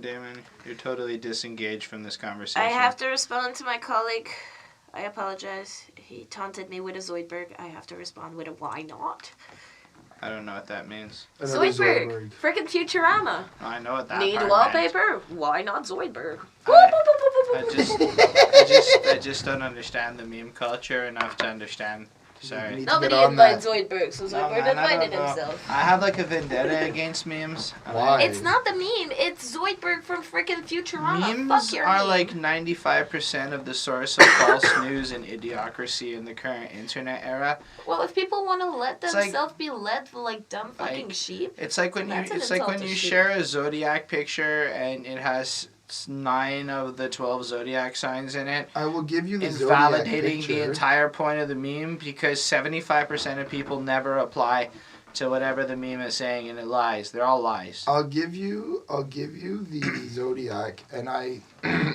Damon. You're totally disengaged from this conversation. I have to respond to my colleague. I apologize. He taunted me with a Zoidberg. I have to respond with a why not? I don't know what that means. Zoidberg. Freaking Futurama. I know what that Need part wallpaper? meant. Why not Zoidberg? I just don't understand the meme culture enough to understand. Sorry. Nobody invites Zoidberg, so Zoidberg invited I himself. I have like a vendetta against memes. Why? It's not the meme, it's Zoidberg from freaking Futurama. Memes are meme. like 95% of the source of false news and idiocracy in the current internet era. Well, if people want to let It's themselves be led for like dumb fucking like, sheep. It's like when That's you sheep. share a zodiac picture and it has 9 of the 12 zodiac signs in it. I will give you the zodiac invalidating picture. the entire point of the meme because 75% of people never apply to whatever the meme is saying, and it lies. They're all lies. I'll give you the zodiac, and I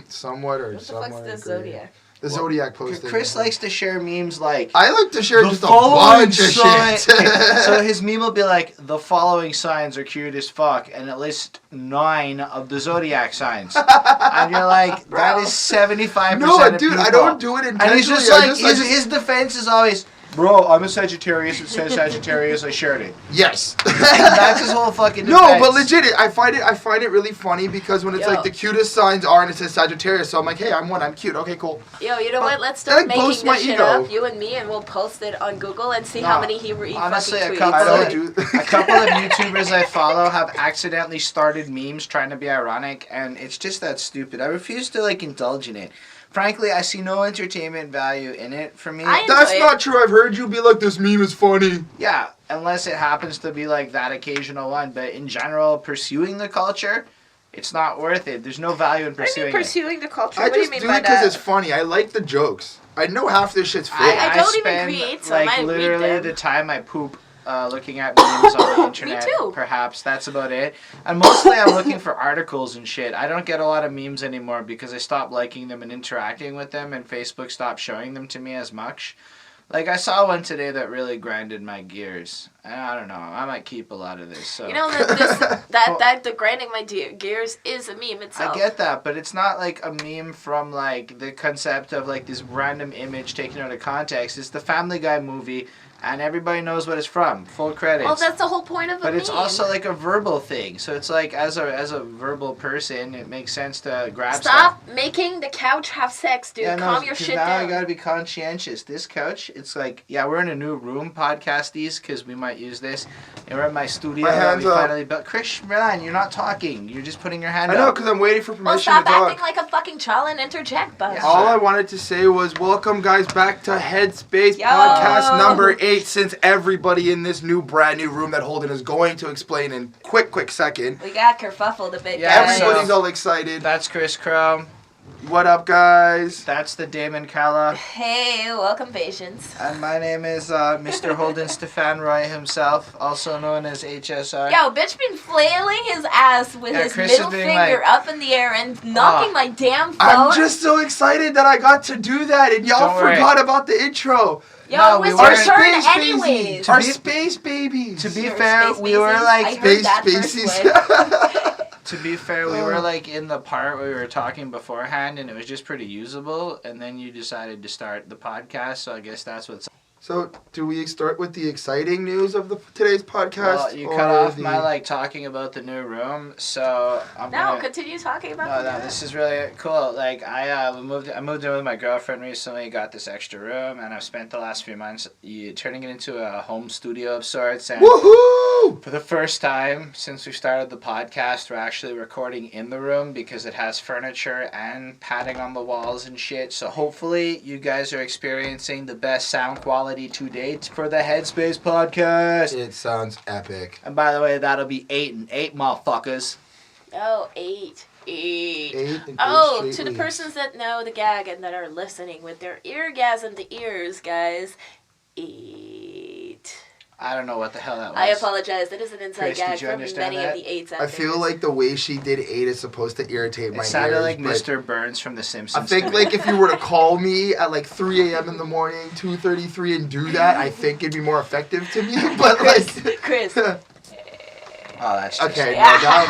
somewhat or What the somewhat fuck's the agree. Zodiac? The zodiac posting. Chris likes to share memes like I like to share the just a following bunch of sign. shit. So his meme will be like, the following signs are cute as fuck, and it lists 9 of the zodiac signs. And you're like, that is 75% No, of dude, people. I don't do it intentionally. And he's just like, his defense is always, bro, I'm a Sagittarius, it says Sagittarius, I shared it. Yes. That's his whole fucking defense. No, but legit, I find it really funny because when it's like the cutest signs are and it says Sagittarius, so I'm like, hey, I'm one, I'm cute. Okay, cool. Yo, you know what? Let's that, start like, making boosts my this shit ego. up, you and me, and we'll post it on Google and see how many he honestly, fucking a tweets. couple of YouTubers I follow have accidentally started memes trying to be ironic, and it's just that stupid. I refuse to like indulge in it. Frankly, I see no entertainment value in it for me. That's not true. I've heard you be like, this meme is funny. Yeah, unless it happens to be like that occasional one. But in general, pursuing the culture, it's not worth it. There's no value in pursuing pursuing the culture? I What do you just mean do by it because that? it's funny. I like the jokes. I know half this shit's fake. I don't even spend, create some, like I read literally them. the time I poop looking at memes on the internet. Me too. Perhaps that's about it. And mostly I'm looking for articles and shit. I don't get a lot of memes anymore because I stopped liking them and interacting with them, and Facebook stopped showing them to me as much. Like, I saw one today that really grinded my gears. And I don't know. I might keep a lot of this. So. You know, that the grinding my gears is a meme itself. I get that, but it's not like a meme from, like, the concept of, like, this random image taken out of context. It's the Family Guy movie, and everybody knows what it's from. Full credits. Well, that's the whole point of a meme. But it's also, like, a verbal thing. So it's like, as a verbal person, it makes sense to grab stuff. Stop making the couch have sex, dude. Yeah, Calm your shit now down. I gotta be conscientious. This couch, it's like, yeah, we're in a new room, podcasties, because we might use this. And we're in my studio. My hands we up. finally built. Chris, man, you're not talking. You're just putting your hand up. I know, because I'm waiting for Well, permission stop to talk. acting like a fucking child and interject, bud. Yeah. All I wanted to say was welcome, guys, back to Headspace Yo. podcast number 8. Since everybody in this brand new room that Holden is going to explain in quick second. We got kerfuffled a bit, Yeah, guys. Everybody's all excited. That's Chris Crow. What up, guys? That's the Daemon Kalah. Hey, welcome, patience. And my name is Mr. Holden Stefan Roy himself, also known as HSR. Yo, bitch been flailing his ass with his Chris is middle being finger like, up in the air and knocking my damn phone. I'm just so excited that I got to do that, and y'all Don't worry. forgot about the intro. Yo, No, it was we your weren't. turn Space anyways. babies. To Our be- space babies. To be Your fair, space we were babies. like... I heard that first Spaces. one. To be fair, we were like in the part where we were talking beforehand, and it was just pretty usable, and then you decided to start the podcast, so I guess that's what's... So, do we start with the exciting news of today's podcast? Well, you cut off my, like, talking about the new room, so I'm gonna... Continue talking about No, this is really cool. Like, I moved in with my girlfriend recently, got this extra room, and I've spent the last few months turning it into a home studio of sorts, and... Woohoo! For the first time since we started the podcast, we're actually recording in the room because it has furniture and padding on the walls and shit. So hopefully you guys are experiencing the best sound quality to date for the Headspace podcast. It sounds epic. And by the way, that'll be 8 and 8, motherfuckers. Oh, 8. 8. 8 and Oh, 8 to the straight persons that know the gag and that are listening with their eargasm to ears, guys. 8. I don't know what the hell that was. I apologize. That is an inside Chris, gag did you from understand many that? of the 8s out I there. feel like the way she did 8 is supposed to irritate my It sounded ears, like but Mr. Burns from The Simpsons. I think like if you were to call me at like 3 a.m. in the morning, 2:33, and do that, I think it'd be more effective to me. But like, Chris. Okay, Oh, that's just Okay, it. no, now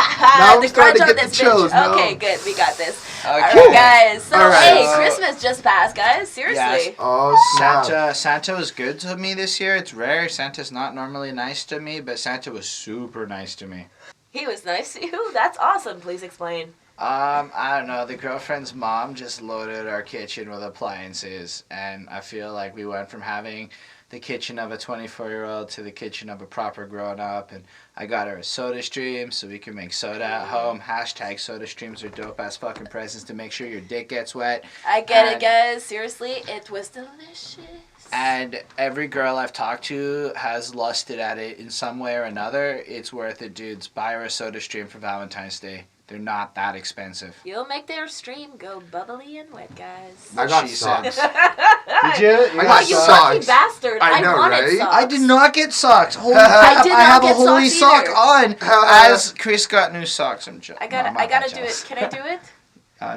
I'm the starting grudge to on get the this chills. bitch. No. Okay, good. We got this. Okay. All right, guys. So, All right. hey, So- Christmas just passed, guys. Seriously. Yes. Oh, snap. Santa was good to me this year. It's rare. Santa's not normally nice to me, but Santa was super nice to me. He was nice to you? That's awesome. Please explain. I don't know. The girlfriend's mom just loaded our kitchen with appliances, and I feel like we went from having the kitchen of a 24-year-old to the kitchen of a proper grown-up, and I got her a soda stream so we can make soda at home. Hashtag soda streams are dope-ass fucking presents to make sure your dick gets wet. I get it, guys. Seriously, it was delicious. And every girl I've talked to has lusted at it in some way or another. It's worth it, dudes. Buy her a soda stream for Valentine's Day. They're not that expensive. You'll make their stream go bubbly and wet, guys. I got She socks. said. Did you? I got you socks. lucky bastard. I know, wanted right? socks. I did not get socks. Holy I crap, did I not have a get holy socks sock either. on. As Chris got new socks. I'm joking. I gotta do it. Can I do it?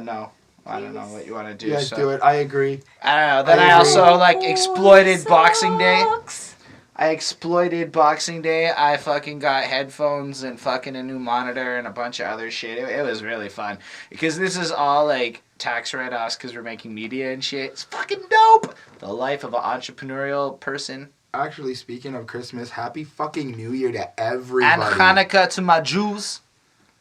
No. I don't know what you want to do. Yes, so. do it. I agree. I don't know. Then I I also agree. exploited Boxing Day. Socks. I exploited Boxing Day. I fucking got headphones and fucking a new monitor and a bunch of other shit. It was really fun. Because this is all like tax write-offs because we're making media and shit. It's fucking dope. The life of an entrepreneurial person. Actually, speaking of Christmas, happy fucking New Year to everybody. And Hanukkah to my Jews.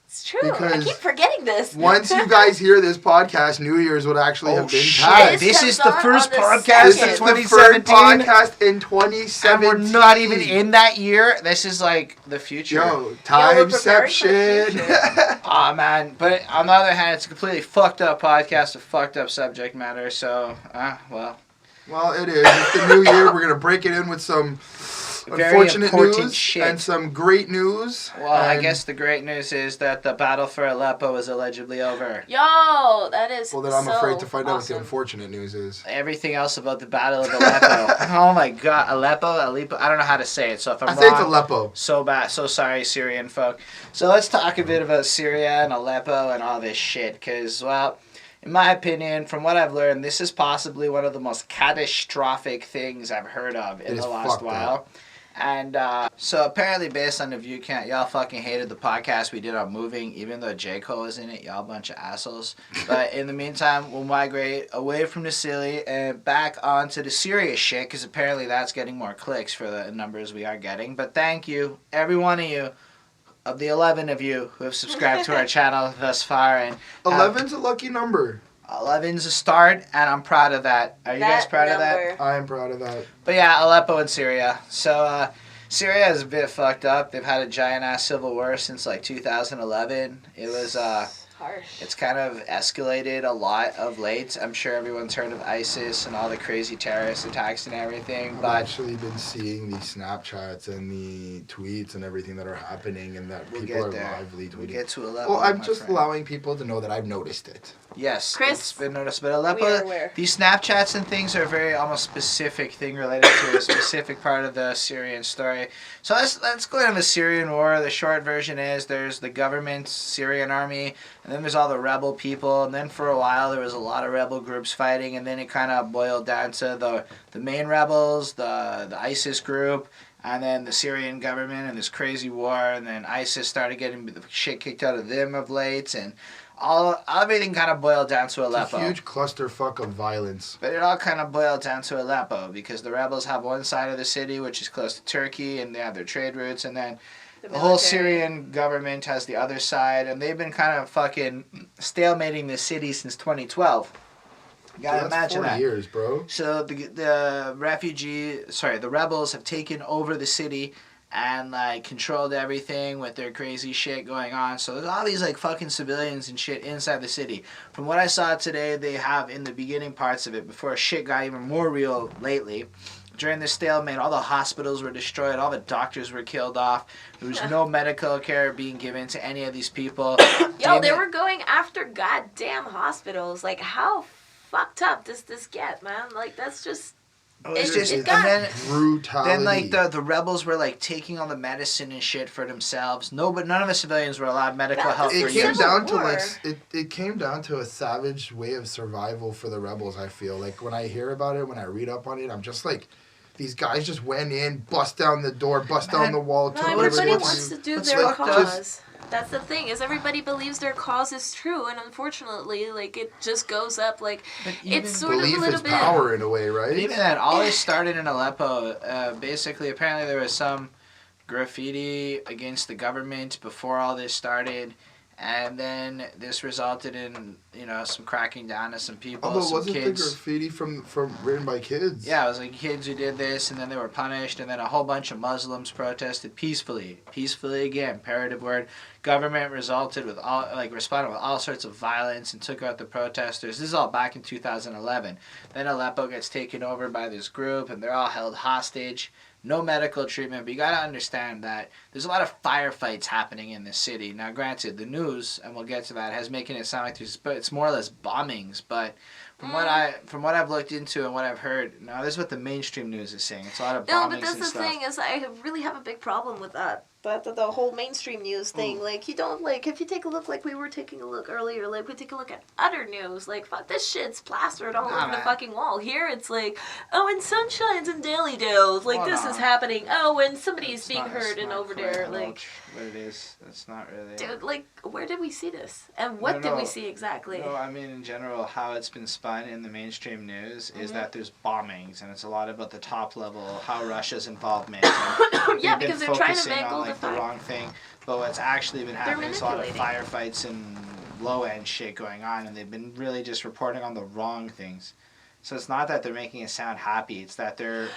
It's true. I Because keep forgetting this. Once you guys hear this podcast, New Year's would actually have been shit. passed. This comes is the on first the podcast This second. is of the third 2017. podcast in And 2017. we're not even in that year. This is like the future. Yo, preparing for the timeception. future. Aw, man. But on the other hand, it's a completely fucked up podcast with fucked up subject matter. So, well. Well, it is. It's the new year. We're going to break it in with some Very unfortunate important news shit. and some great news. Well, I And- guess the great news is that the battle for Aleppo is allegedly over. Yo, that is Well, then I'm so afraid to find out what the awesome. unfortunate news is. Everything else about the Battle of Aleppo. Oh my god, Aleppo. I don't know how to say it, so if I'm I wrong, say it's Aleppo. so bad. So sorry, Syrian folk. So let's talk a bit about Syria and Aleppo and all this shit, because, well, in my opinion, from what I've learned, this is possibly one of the most catastrophic things I've heard of in It is the last fucked while. up. And so apparently, based on the view count, y'all fucking hated the podcast we did on moving, even though J. Cole was in it. Y'all bunch of assholes. But in the meantime, we'll migrate away from the silly and back onto the serious shit, because apparently that's getting more clicks for the numbers we are getting. But thank you, every one of you, of the 11 of you who have subscribed to our channel thus far. And 11's a lucky number. 11's a start, and I'm proud of that. Are you guys proud of that? I am proud of that. But yeah, Aleppo and Syria. So Syria is a bit fucked up. They've had a giant ass civil war since like 2011. It was Harsh. it's kind of escalated a lot of late. I'm sure everyone's heard of ISIS and all the crazy terrorist attacks and everything. I've But actually been seeing the Snapchats and the tweets and everything that are happening and that We'll people get are there. lively tweeting. we'll get to Aleppo. Well, I'm my just friend. allowing people to know that I've noticed it. Yes, Chris, it's been noticed. But we are Aleppo, aware. these Snapchats and things are a very almost specific thing related to a specific part of the Syrian story. So let's go into the Syrian war. The short version is there's the government Syrian army, and then there's all the rebel people, and then for a while there was a lot of rebel groups fighting, and then it kind of boiled down to the main rebels, the ISIS group, and then the Syrian government and this crazy war, and then ISIS started getting the shit kicked out of them of late, and everything kind of boiled down to It's Aleppo. a huge clusterfuck of violence. But it all kind of boiled down to Aleppo, because the rebels have one side of the city, which is close to Turkey, and they have their trade routes, and then the whole military. Syrian government has the other side, and they've been kind of fucking stalemating the city since 2012. You gotta Dude, that's imagine 40 that. years, bro. So the rebels have taken over the city and like controlled everything with their crazy shit going on. So there's all these like fucking civilians and shit inside the city. From what I saw today, they have in the beginning parts of it, before shit got even more real lately. During the stalemate, all the hospitals were destroyed, all the doctors were killed off. There was no medical care being given to any of these people. Yo, they were going after goddamn hospitals. Like, how fucked up does this get, man? Like, that's just... It's It- just, it and got- then Brutality. Then like the rebels were like taking all the medicine and shit for themselves. No, but none of the civilians were allowed medical That's help the for It came years. Civil down to War. like it came down to a savage way of survival for the rebels. I feel like when I hear about it, when I read up on it, I'm just like, these guys just went in, bust down the door, bust down the wall. No, everybody wants to do their cause. That's the thing, is everybody believes their cause is true, and unfortunately, like, it just goes up, like, it's sort of a little bit... Belief is power in a way, right? But even that, all this started in Aleppo. Basically, apparently there was some graffiti against the government before all this started, and then this resulted in, some cracking down to some people, Although some wasn't kids. the graffiti from written by kids? Yeah, it was like kids who did this, and then they were punished, and then a whole bunch of Muslims protested peacefully. Peacefully again, imperative word. Government responded with all sorts of violence and took out the protesters. This is all back in 2011. Then Aleppo gets taken over by this group, and they're all held hostage. No medical treatment, but you gotta understand that there's a lot of firefights happening in this city. Now, granted, the news, and we'll get to that, has making it sound like it's more or less bombings. But from what I've looked into and what I've heard, now this is what the mainstream news is saying. It's a lot of bombings and stuff. No, but that's the thing, is I really have a big problem with that. The whole mainstream news thing, like, you don't, like, if you take a look, like we were taking a look earlier, like, we take a look at other news, like, fuck, this shit's plastered all over the fucking wall. Here, it's like, oh, and Sunshine's in Daily Dales, like, this is happening. Oh, and somebody's being hurt and over there, like... What it is, that's not really... Dude, like, where did we see this? And what did we see exactly? No, I mean, in general, how it's been spun in the mainstream news is that there's bombings, and it's a lot about the top level, how Russia's involvement. Yeah, because they're trying to mangle the wrong thing. But what's actually been happening is a lot of firefights and low-end shit going on, and they've been really just reporting on the wrong things. So it's not that they're making it sound happy, it's that they're...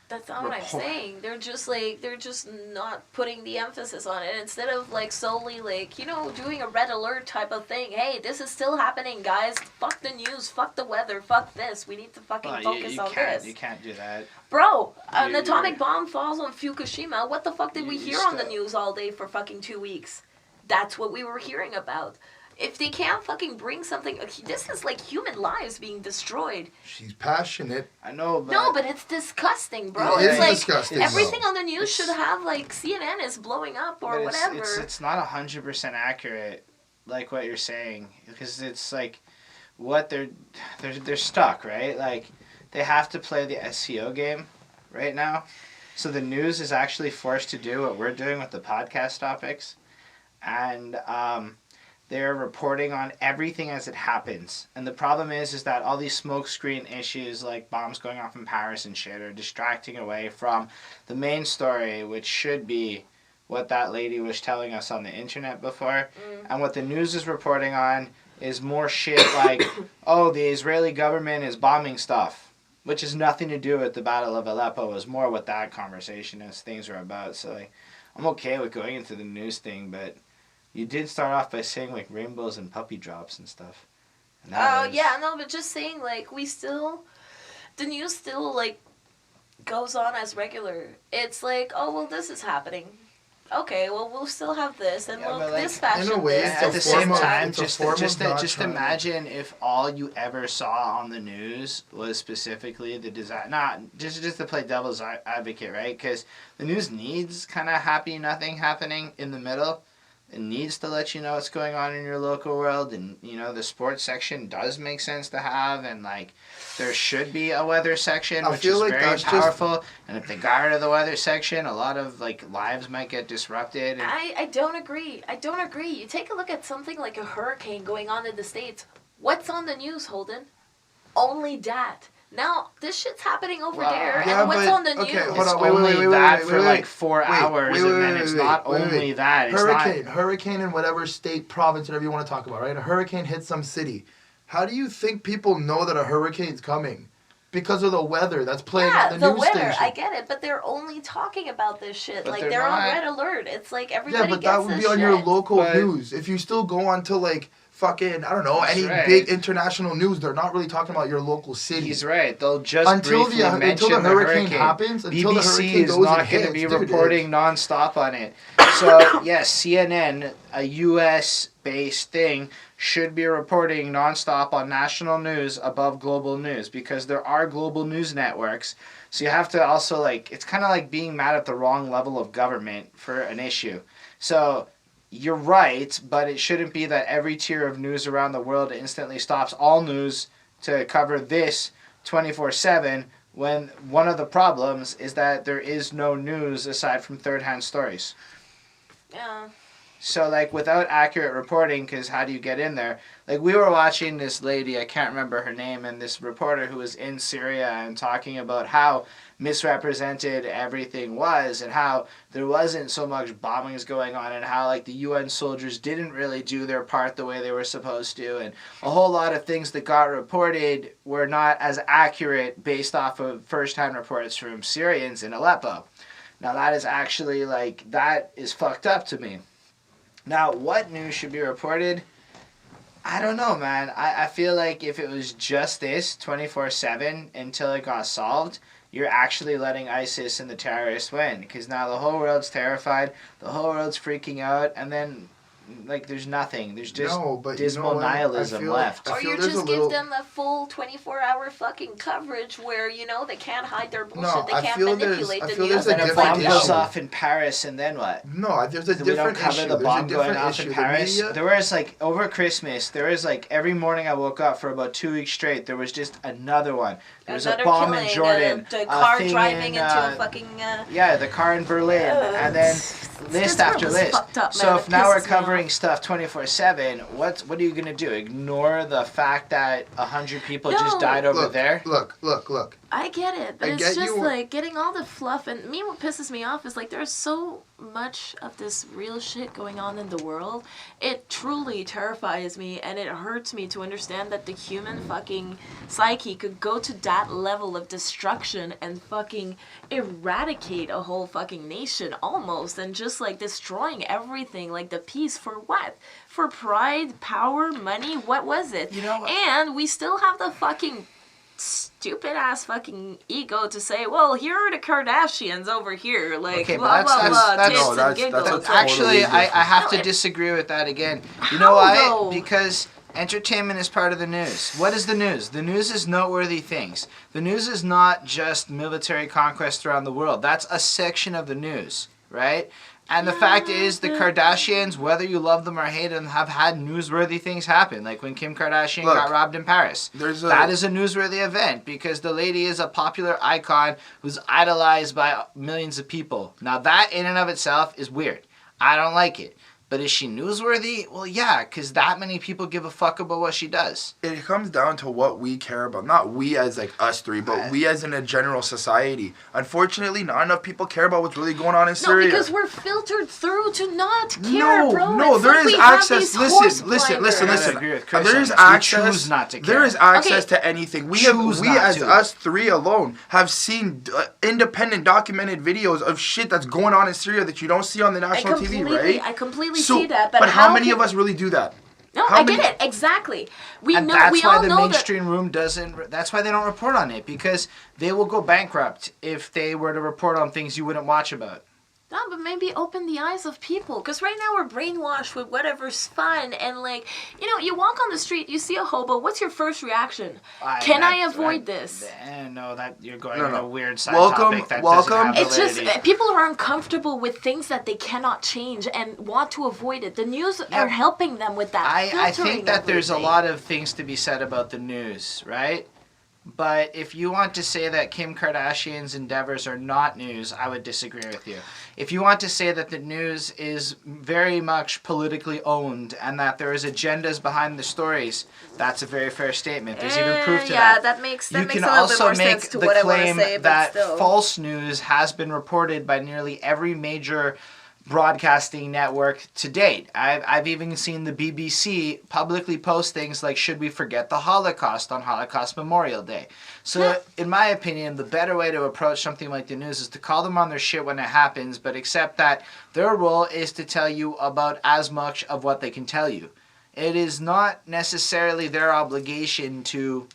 That's not what I'm saying. They're just not putting the emphasis on it. Instead of like solely like, doing a red alert type of thing. Hey, this is still happening, guys. Fuck the news, fuck the weather, fuck this. We need to fucking focus on this. You can't do that. Bro, an atomic bomb falls on Fukushima. What the fuck did we hear on the news all day for fucking 2 weeks? That's what we were hearing about. If they can't fucking bring something... This is like human lives being destroyed. She's passionate. I know, but... No, but it's disgusting, bro. It's like disgusting, everything on the news should have, like, CNN is blowing up or whatever. It's not 100% accurate, like what you're saying. Because it's like... What they're stuck, right? Like, they have to play the SEO game right now. So the news is actually forced to do what we're doing with the podcast topics. And, they're reporting on everything as it happens. And the problem is that all these smokescreen issues like bombs going off in Paris and shit are distracting away from the main story, which should be what that lady was telling us on the internet before. And what the news is reporting on is more shit like, oh, the Israeli government is bombing stuff, which has nothing to do with the Battle of Aleppo. Is more what that conversation is, things are about. So like, I'm okay with going into the news thing, but... You did start off by saying, like, rainbows and puppy drops and stuff. Yeah, no, but just saying, like, the news still, like, goes on as regular. It's like, oh, well, this is happening. Okay, well, we'll still have this, and this fashion. In a way, at the same time, just imagine if all you ever saw on the news was specifically the design. Not just to play devil's advocate, right? Because the news needs kind of happy nothing happening in the middle. It needs to let you know what's going on in your local world, and the sports section does make sense to have, and like there should be a weather section, which is very powerful. And if they got rid of the weather section, a lot of like lives might get disrupted. I don't agree. You take a look at something like a hurricane going on in the States. What's on the news, Holden? Only that. Now, this shit's happening over there, and what's on the news? Okay, hold it's on, only that for like 4 hours, and then it's not only that. It's hurricane in whatever state, province, whatever you want to talk about, right? A hurricane hits some city. How do you think people know that a hurricane's coming? Because of the weather that's playing on the news station. Yeah, the weather, I get it, but they're only talking about this shit. But like, they're on red alert. It's like everybody gets this shit. Yeah, but that would be on your local news. If you still go on to, like... fucking, I don't know, any big international news, they're not really talking about your local city. He's right. They'll just until the hurricane happens, until the hurricane is not going to be reporting nonstop on it. So, yes, CNN, a U.S.-based thing, should be reporting nonstop on national news above global news, because there are global news networks. So you have to also, like, it's kind of like being mad at the wrong level of government for an issue. So... You're right, but it shouldn't be that every tier of news around the world instantly stops all news to cover this 24/7 when one of the problems is that there is no news aside from third-hand stories. Yeah. So, like, without accurate reporting, because how do you get in there? Like, we were watching this lady, I can't remember her name, and this reporter who was in Syria and talking about how misrepresented everything was and how there wasn't so much bombings going on and how, like, the UN soldiers didn't really do their part the way they were supposed to, and a whole lot of things that got reported were not as accurate based off of first-hand reports from Syrians in Aleppo. Now, that is actually, like, that is fucked up to me. Now, what news should be reported? I don't know, man. I feel like if it was just this 24/7 until it got solved, you're actually letting ISIS and the terrorists win. Because now the whole world's terrified, the whole world's freaking out, and then, like, there's nothing. There's just dismal nihilism left. Or you just give them the full 24-hour fucking coverage where, you know, they can't hide their bullshit. They can't manipulate the news. And then a bomb goes off in Paris, and then what? No, there's a different issue. We don't cover the bomb going off in Paris. There was, like, over Christmas, there was, like, every morning I woke up for about 2 weeks straight, there was just another one. There was a bomb in Jordan. The car driving into a fucking... Yeah, the car in Berlin. And then list after list. Up, so if now we're covering stuff 24/7, what are you gonna do? Ignore the fact that 100 people just died over there? Look. I get it, but it's just like getting all the fluff. And what pisses me off is like there's so much of this real shit going on in the world. It truly terrifies me, and it hurts me to understand that the human fucking psyche could go to that level of destruction and fucking eradicate a whole fucking nation almost, and just like destroying everything, like the peace for what? For pride, power, money? What was it? You know what? And we still have the fucking stupid ass fucking ego to say, well, here are the Kardashians over here, like, okay, blah, blah, blah, tits and giggles. Actually, I have to disagree with that again. You know why? Because entertainment is part of the news. What is the news? The news is noteworthy things. The news is not just military conquest around the world. That's a section of the news, right? And the fact is, the Kardashians, whether you love them or hate them, have had newsworthy things happen. Like when Kim Kardashian got robbed in Paris. That is a newsworthy event because the lady is a popular icon who's idolized by millions of people. Now that in and of itself is weird. I don't like it. But is she newsworthy? Well, yeah, because that many people give a fuck about what she does. It comes down to what we care about. Not we as, like, us three, but we as in a general society. Unfortunately, not enough people care about what's really going on in Syria. No, because we're filtered through to not care, bro. No, there is access. Listen. There is access. We choose not to care. There is access to anything. We as us three alone have seen independent documented videos of shit that's going on in Syria that you don't see on the national TV, right? I completely see that, but how many of us really do that? No, I get it exactly. That's why the mainstream room doesn't. That's why they don't report on it, because they will go bankrupt if they were to report on things you wouldn't watch about. No, but maybe open the eyes of people. Because right now we're brainwashed with whatever's fun. And, like, you know, you walk on the street, you see a hobo. What's your first reaction? Can I avoid this? No, that you're going on a weird side topic. It's just people are uncomfortable with things that they cannot change and want to avoid it. The news are helping them with that. I think that there's a lot of things to be said about the news, right? But if you want to say that Kim Kardashian's endeavors are not news, I would disagree with you. If you want to say that the news is very much politically owned and that there is agendas behind the stories, that's a very fair statement. There's even proof to that. Yeah, that makes a little bit You can also more make sense to the what claim I want to say, that but still. false news has been reported by nearly every major broadcasting network to date. I've even seen the BBC publicly post things like, should we forget the Holocaust on Holocaust Memorial Day? So in my opinion, the better way to approach something like the news is to call them on their shit when it happens, but accept that their role is to tell you about as much of what they can tell you. It is not necessarily their obligation to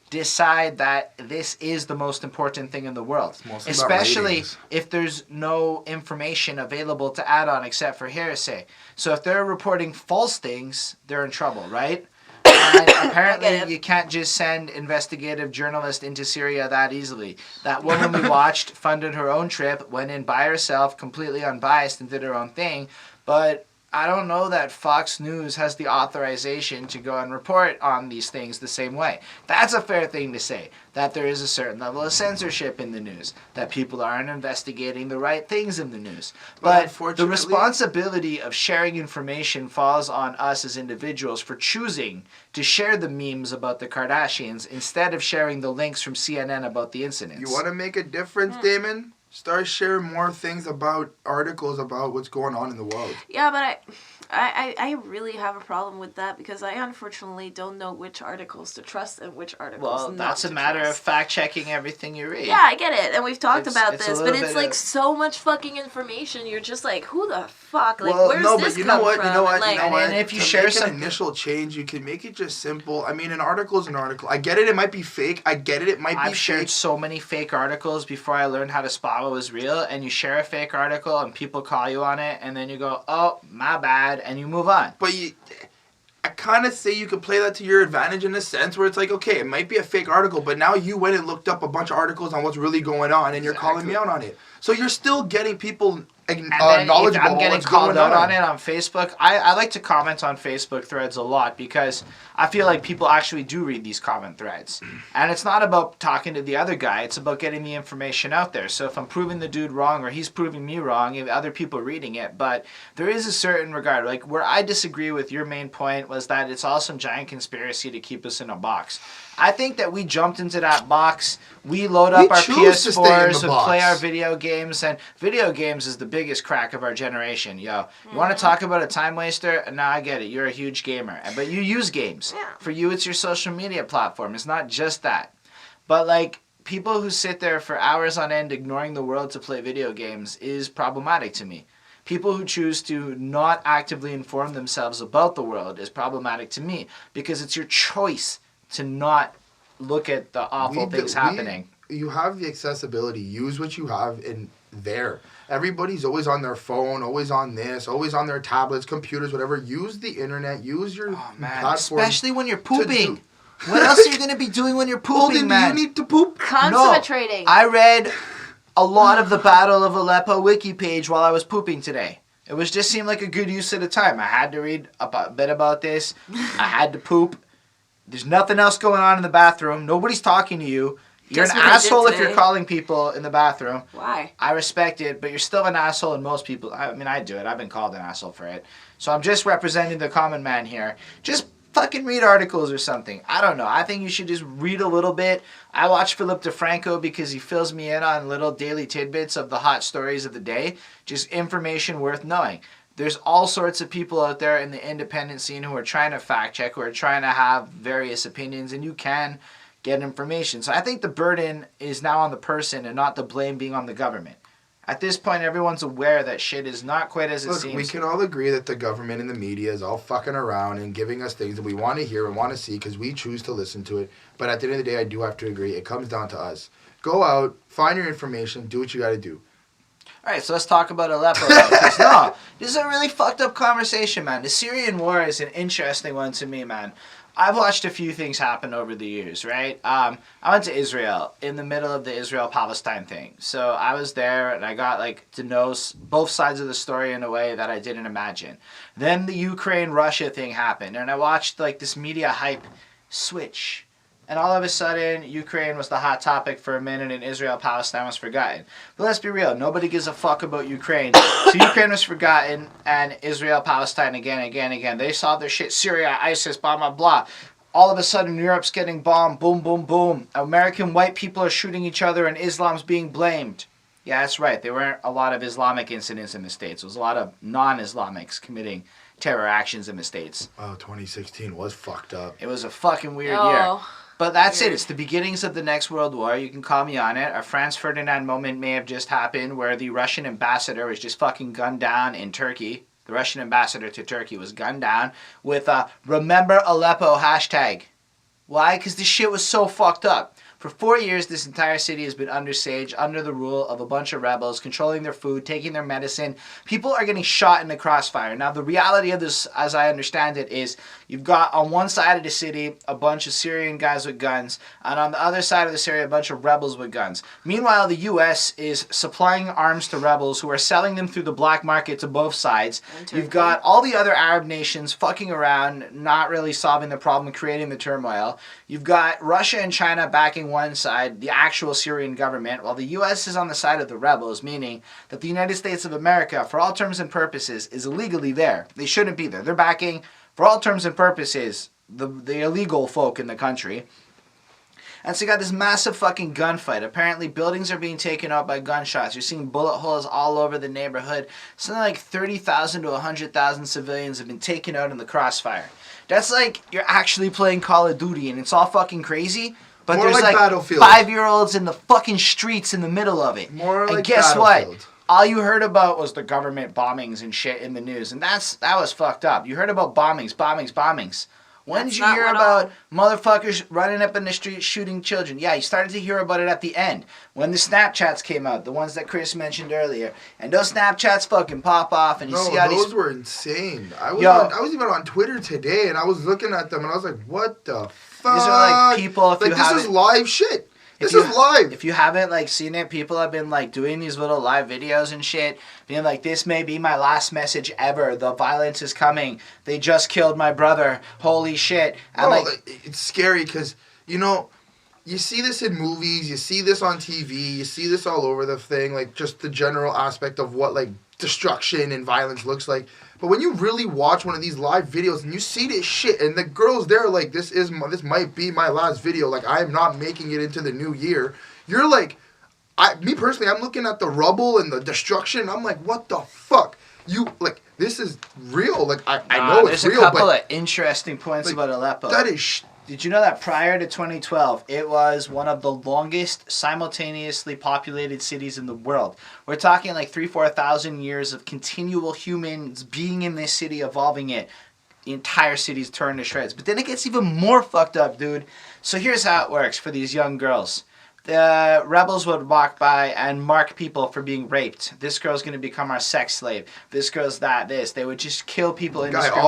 decide that this is the most important thing in the world, especially if there's no information available to add on except for hearsay. So if they're reporting false things, they're in trouble, right? And apparently you can't just send investigative journalists into Syria that easily. That woman we watched funded her own trip, went in by herself, completely unbiased, and did her own thing. But I don't know that Fox News has the authorization to go and report on these things the same way. That's a fair thing to say, that there is a certain level of censorship in the news, that people aren't investigating the right things in the news. But the responsibility of sharing information falls on us as individuals for choosing to share the memes about the Kardashians instead of sharing the links from CNN about the incidents. You want to make a difference, Damon? Start sharing more things about articles about what's going on in the world. Yeah, but I really have a problem with that because I unfortunately don't know which articles to trust and which articles not to trust. Well, that's a matter of fact-checking everything you read. Yeah, I get it. And we've talked about this, but it's like of... so much fucking information. You're just like, who the fuck? Like, well, where's no, this but you come know what? from? You know what? Like, you know what? And if you to share make an initial change, you can make it just simple. I mean, an article is an article. I get it. It might be fake. I get it. It might be fake. I've shared so many fake articles before I learned how to spot what was real, and you share a fake article and people call you on it, and then you go, oh, my bad, and you move on. But I kind of say you could play that to your advantage in a sense where it's like, okay, it might be a fake article, but now you went and looked up a bunch of articles on what's really going on, and you're calling me out on it. So you're still getting people knowledgeable if I'm about getting what's called going out on on it on Facebook. I like to comment on Facebook threads a lot because I feel like people actually do read these comment threads. And it's not about talking to the other guy. It's about getting the information out there. So if I'm proving the dude wrong or he's proving me wrong, you have other people reading it. But there is a certain regard. Like where I disagree with your main point was that it's all some giant conspiracy to keep us in a box. I think that we jumped into that box. We load up our PS4s and play our video games. And video games is the biggest crack of our generation. Yo, you want to talk about a time waster? Nah, I get it. You're a huge gamer. But you use games. Yeah. For you, it's your social media platform. It's not just that. But like, people who sit there for hours on end ignoring the world to play video games is problematic to me. People who choose to not actively inform themselves about the world is problematic to me because it's your choice to not look at the awful things happening. You have the accessibility. Use what you have in there. Everybody's always on their phone, always on this, always on their tablets, computers, whatever. Use the internet. Use your platform. Especially when you're pooping. What else are you going to be doing when you're pooping, man? Do you need to poop? Concentrating. No, I read a lot of the Battle of Aleppo wiki page while I was pooping today. It just seemed like a good use of the time. I had to read a bit about this. I had to poop. There's nothing else going on in the bathroom. Nobody's talking to you. You're an asshole if you're calling people in the bathroom. Why? I respect it, but you're still an asshole in most people. I mean, I do it. I've been called an asshole for it. So I'm just representing the common man here. Just fucking read articles or something. I don't know. I think you should just read a little bit. I watch Philip DeFranco because he fills me in on little daily tidbits of the hot stories of the day. Just information worth knowing. There's all sorts of people out there in the independent scene who are trying to fact check, who are trying to have various opinions, and you can get information. So I think the burden is now on the person and not the blame being on the government. At this point, everyone's aware that shit is not quite as it seems. We can all agree that the government and the media is all fucking around and giving us things that we want to hear and want to see because we choose to listen to it. But at the end of the day, I do have to agree. It comes down to us. Go out, find your information, do what you got to do. All right, so let's talk about Aleppo. No, this is a really fucked up conversation, man. The Syrian war is an interesting one to me, man. I've watched a few things happen over the years, right? I went to Israel in the middle of the Israel-Palestine thing. So I was there, and I got to know both sides of the story in a way that I didn't imagine. Then the Ukraine-Russia thing happened, and I watched this media hype switch. And all of a sudden, Ukraine was the hot topic for a minute, and Israel-Palestine was forgotten. But let's be real, nobody gives a fuck about Ukraine. So Ukraine was forgotten, and Israel-Palestine again. They saw their shit, Syria, ISIS, blah, blah, blah. All of a sudden, Europe's getting bombed, boom, boom, boom. American white people are shooting each other, and Islam's being blamed. Yeah, that's right. There weren't a lot of Islamic incidents in the States. There was a lot of non-Islamics committing terror actions in the States. Oh, 2016 was fucked up. It was a fucking weird year. But that's it. It's the beginnings of the next world war. You can call me on it. A Franz Ferdinand moment may have just happened where the Russian ambassador was just fucking gunned down in Turkey. The Russian ambassador to Turkey was gunned down with a Remember Aleppo hashtag. Why? Because this shit was so fucked up. For 4 years, this entire city has been under siege, under the rule of a bunch of rebels, controlling their food, taking their medicine. People are getting shot in the crossfire. Now, the reality of this, as I understand it, is You've got on one side of the city a bunch of Syrian guys with guns, and on the other side of the city a bunch of rebels with guns. Meanwhile, the U.S. is supplying arms to rebels who are selling them through the black market to both sides. You've got all the other Arab nations fucking around, not really solving the problem, creating the turmoil. You've got Russia and China backing one side, the actual Syrian government, while the U.S. is on the side of the rebels, meaning that the United States of America, for all terms and purposes, is illegally there. They shouldn't be there. They're backing, for all terms and purposes, the illegal folk in the country. And so you got this massive fucking gunfight. Apparently buildings are being taken out by gunshots. You're seeing bullet holes all over the neighborhood. Something like 30,000 to 100,000 civilians have been taken out in the crossfire. That's like you're actually playing Call of Duty and it's all fucking crazy. But More there's like like Battlefield. 5-year-olds in the fucking streets in the middle of it. More and like guess Battlefield. what? All you heard about was the government bombings and shit in the news. And that was fucked up. You heard about bombings. When did you hear about motherfuckers running up in the street shooting children? Yeah, you started to hear about it at the end. When the Snapchats came out, the ones that Chris mentioned earlier. And those Snapchats fucking pop off and you see how those were insane. I was even on Twitter today and I was looking at them and I was like, what the fuck? These are like people, if you haven't... This is live shit. This is live. If you haven't like seen it, people have been like doing these little live videos and shit, being like, "This may be my last message ever. The violence is coming. They just killed my brother. Holy shit!" And it's scary because you see this in movies, you see this on TV, you see this all over the thing, like just the general aspect of what like destruction and violence looks like. But when you really watch one of these live videos and you see this shit and the girls there like, this might be my last video, like I'm not making it into the new year, you're like, me personally, I'm looking at the rubble and the destruction and I'm like, what the fuck? This is real. Like, I know it's real, there's a couple of interesting points about Aleppo. That is Did you know that prior to 2012, it was one of the longest simultaneously populated cities in the world? We're talking like 3,000-4,000 years of continual humans being in this city, evolving it. The entire city's turned to shreds. But then it gets even more fucked up, dude. So here's how it works for these young girls. The rebels would walk by and mark people for being raped. This girl's going to become our sex slave. This girl's this. They would just kill people indiscriminately.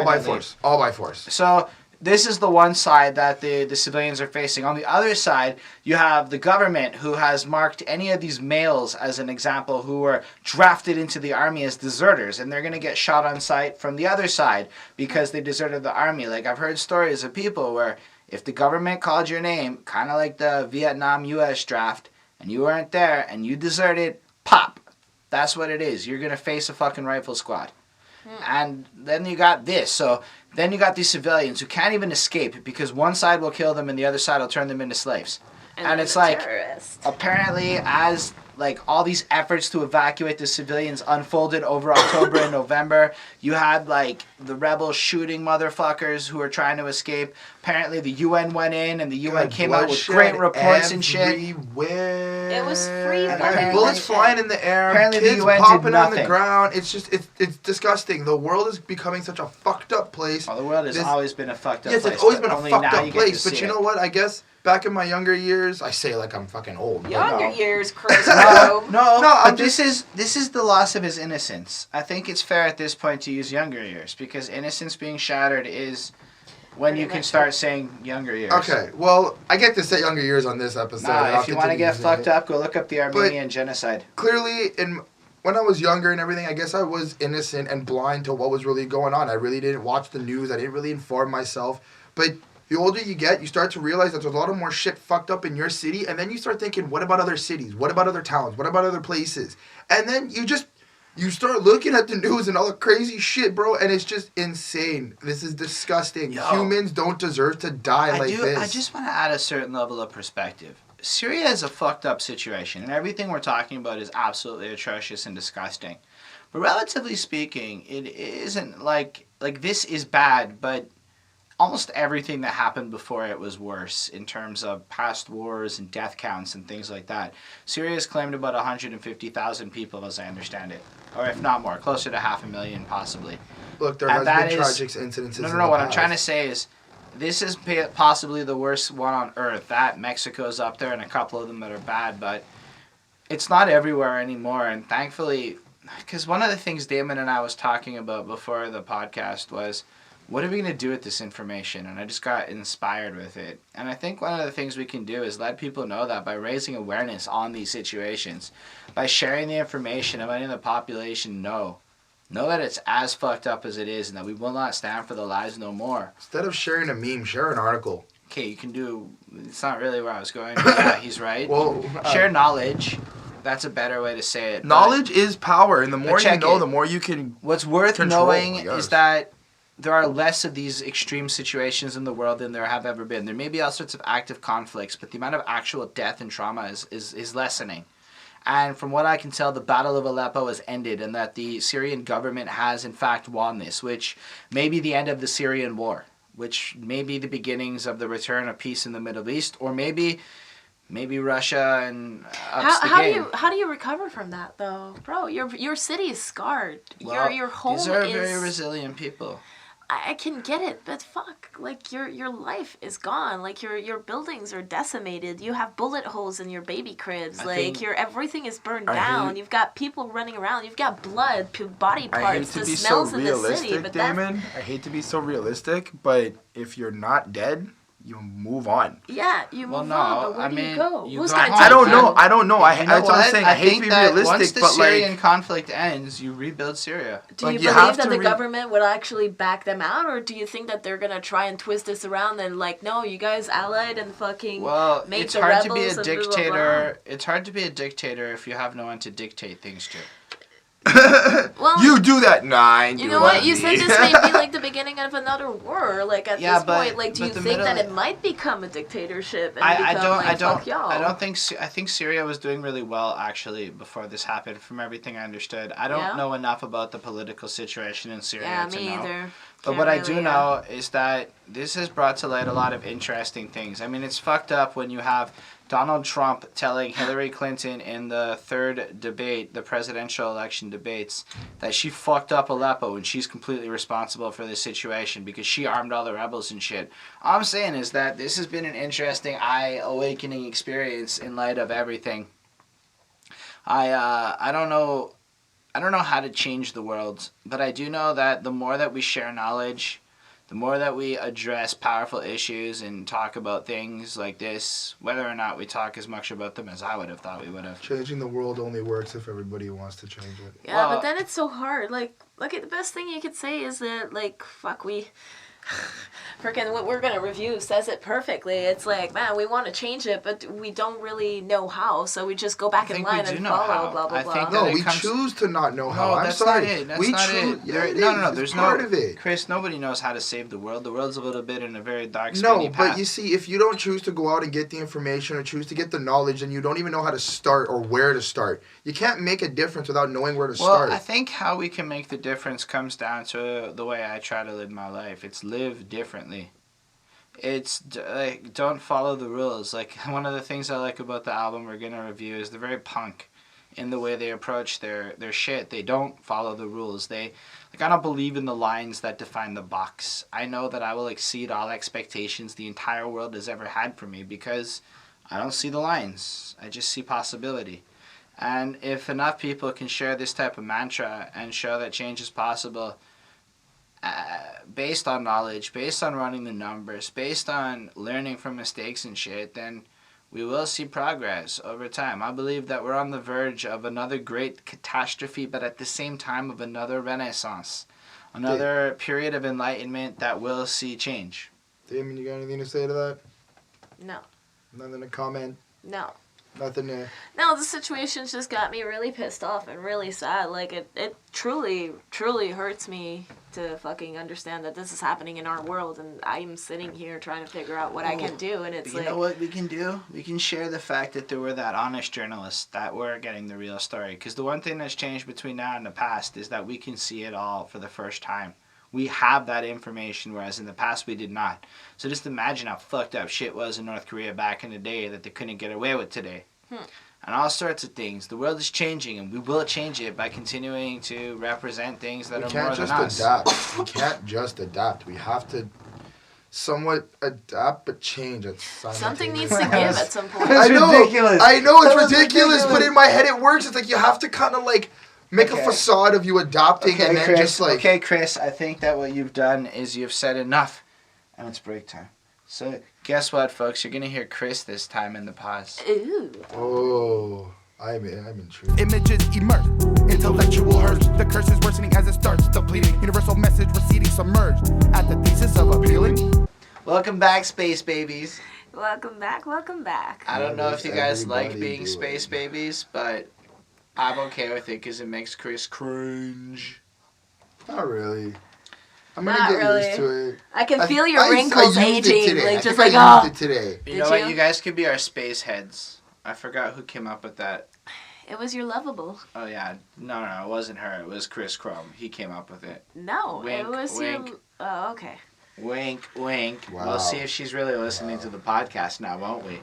All by force. So... this is the one side that the civilians are facing. On the other side, you have the government who has marked any of these males, as an example, who were drafted into the army as deserters, and they're going to get shot on sight from the other side because they deserted the army. Like, I've heard stories of people where if the government called your name, kind of like the Vietnam-U.S. draft, and you weren't there and you deserted, pop. That's what it is. You're going to face a fucking rifle squad. And then you got this. So then you got these civilians who can't even escape because one side will kill them and the other side will turn them into slaves. And it's like, apparently as like all these efforts to evacuate the civilians unfolded over October and November, you had like the rebels shooting motherfuckers who were trying to escape. Apparently the UN went in and the UN came out with great reports and shit. It was free bullets flying in the air, apparently kids the UN popping on the ground. It's just, it's disgusting. The world is becoming such a fucked up place. Oh, the world has always been a fucked up place. Yes, it's always been a fucked up place. But you know it. what? I guess back in my younger years, I say like I'm fucking old. Younger years, Chris. But this is the loss of his innocence. I think it's fair at this point to use younger years because innocence being shattered is when you can start saying younger years. Okay, well, I get to say younger years on this episode. If you want to get fucked up, go look up the Armenian genocide. Clearly, when I was younger and everything, I guess I was innocent and blind to what was really going on. I really didn't watch the news. I didn't really inform myself. But the older you get, you start to realize that there's a lot of more shit fucked up in your city. And then you start thinking, what about other cities? What about other towns? What about other places? And then you start looking at the news and all the crazy shit, bro, and it's just insane. This is disgusting. Humans don't deserve to die like this. I just want to add a certain level of perspective. Syria is a fucked up situation, and everything we're talking about is absolutely atrocious and disgusting. But relatively speaking, it isn't like this is bad, but almost everything that happened before it was worse in terms of past wars and death counts and things like that. Syria's claimed about 150,000 people, as I understand it. Or if not more, closer to 500,000 possibly. Look, there has been tragic incidences. No, what I'm trying to say is this is possibly the worst one on earth. That Mexico's up there and a couple of them that are bad, but it's not everywhere anymore. And thankfully, because one of the things Daemon and I was talking about before the podcast was what are we going to do with this information? And I just got inspired with it. And I think one of the things we can do is let people know that by raising awareness on these situations, by sharing the information and letting the population know that it's as fucked up as it is and that we will not stand for the lies no more. Instead of sharing a meme, share an article. Okay, you can do, it's not really where I was going, but yeah, he's right. Well, share knowledge. That's a better way to say it. Knowledge is power, and the more you know, the more you can What's worth control, knowing is that there are less of these extreme situations in the world than there have ever been. There may be all sorts of active conflicts, but the amount of actual death and trauma is lessening. And from what I can tell, the Battle of Aleppo has ended and that the Syrian government has, in fact, won this, which may be the end of the Syrian war, which may be the beginnings of the return of peace in the Middle East, or maybe Russia and ups the game. How do you recover from that, though? Bro, your city is scarred. Well, your home is... These are very resilient people. I can get it, but fuck, like your life is gone. Like your buildings are decimated. You have bullet holes in your baby cribs. Everything is burned down. You've got people running around. You've got blood, body parts. I hate to be so realistic, Damon. I hate to be so realistic, but if you're not dead, you move on. Yeah, you move on, but where do you go? Who's go gonna home. I don't know. That's what I'm saying. I hate to be realistic, once the but Syrian conflict ends, you rebuild Syria. Do you believe that the government would actually back them out, or do you think that they're gonna try and twist this around and like, no, you guys allied and fucking make the rebels? It's hard to be a dictator. Blah, blah. It's hard to be a dictator if you have no one to dictate things to. Well, you do that. You know what? You said this may be like the beginning of another war. Like at this point, like, do you think that it might become a dictatorship? And I think Syria was doing really well actually before this happened. From everything I understood, I don't know enough about the political situation in Syria to know. Either. But what I do know is that this has brought to light a lot of interesting things. I mean, it's fucked up when you have Donald Trump telling Hillary Clinton in the third debate, the presidential election debates, that she fucked up Aleppo and she's completely responsible for this situation because she armed all the rebels and shit. All I'm saying is that this has been an interesting eye-awakening experience in light of everything. I don't know how to change the world, but I do know that the more that we share knowledge, the more that we address powerful issues and talk about things like this, whether or not we talk as much about them as I would have thought we would have. Changing the world only works if everybody wants to change it. Yeah, but then it's so hard. Like, look at the best thing you could say is that, like, fuck, freaking what we're going to review says it perfectly. It's like, man, we want to change it, but we don't really know how, so we just go back in line and follow, blah, blah, blah. No, we choose to not know how. I'm sorry. That's not it. No, there's part of it. Chris, nobody knows how to save the world. The world's a little bit in a very dark, spinny path. But you see, if you don't choose to go out and get the information or choose to get the knowledge, and you don't even know how to start or where to start, you can't make a difference without knowing where to start. Well, I think how we can make the difference comes down to the way I try to live my life. It's live differently. It's like, don't follow the rules. Like, one of the things I like about the album we're gonna review is they're very punk in the way they approach their shit. They don't follow the rules. I don't believe in the lines that define the box. I know that I will exceed all expectations the entire world has ever had for me because I don't see the lines. I just see possibility. And if enough people can share this type of mantra and show that change is possible, based on knowledge, based on running the numbers, based on learning from mistakes and shit, then we will see progress over time. I believe that we're on the verge of another great catastrophe, but at the same time of another renaissance. Another period of enlightenment that will see change. Damon, you got anything to say to that? No. Nothing to comment? No. Nothing to... No, the situation's just got me really pissed off and really sad. Like, it truly, truly hurts me to fucking understand that this is happening in our world, and I'm sitting here trying to figure out what I can do, and it's like... You know what we can do? We can share the fact that there were that honest journalists that were getting the real story. Because the one thing that's changed between now and the past is that we can see it all for the first time. We have that information, whereas in the past we did not. So just imagine how fucked up shit was in North Korea back in the day that they couldn't get away with today. And all sorts of things. The world is changing, and we will change it by continuing to represent things that are more than us. We can't just adapt. We have to somewhat adapt but change at something needs to give at some point. I know it's ridiculous, but in my head it works. It's like you have to kind of like Make a facade of you adopting and then Chris, just like... Okay, Chris, I think that what you've done is you've said enough. And it's break time. So, guess what, folks? You're going to hear Chris this time in the pause. Ooh. Oh, I'm intrigued. Images immersed, intellectual urge. The curse is worsening as it starts depleting. Universal message receding submerged. At the thesis of appealing. Welcome back, space babies. Welcome back, welcome back. I don't know if you guys like Everybody being doing? space babies, but I'm okay with it because it makes Chris cringe. Not really. I'm Not gonna get really. used to it. I can feel your wrinkles I used it aging, today. like I just think like I used it today. You Did know what? you? You guys could be our space heads. I forgot who came up with that. It was your lovable. Oh, yeah. No, it wasn't her. It was Chris Chrome. He came up with it. No, Wink, it was wink. your. Oh, okay. Wink, wink. Wow. We'll see if she's really listening to the podcast now, won't we?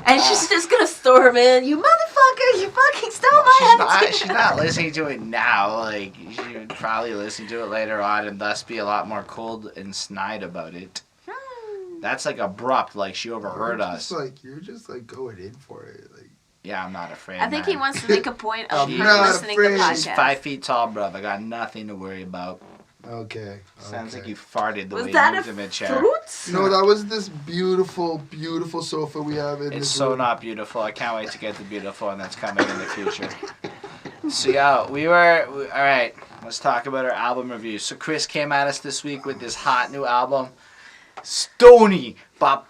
And she's just gonna storm in. You motherfucker! You fucking stole my idea. She's not listening to it now. Like, she would probably listen to it later on and thus be a lot more cold and snide about it. That's like abrupt, like she overheard us. You're just like going in for it. Like, Yeah, I'm not afraid. I think man. he wants to make a point of I'm her not listening to the afraid. She's podcast. 5 feet tall, bruv. I got nothing to worry about. okay. Sounds okay. like you farted the Was way that you a moved in the chair. fruit? No, that was this beautiful, beautiful sofa we have in It's this so room. not beautiful. I can't wait to get the beautiful one that's coming in the future. So yeah, all right, let's talk about our album review. So Chris came at us this week with this hot new album, Stoney, by,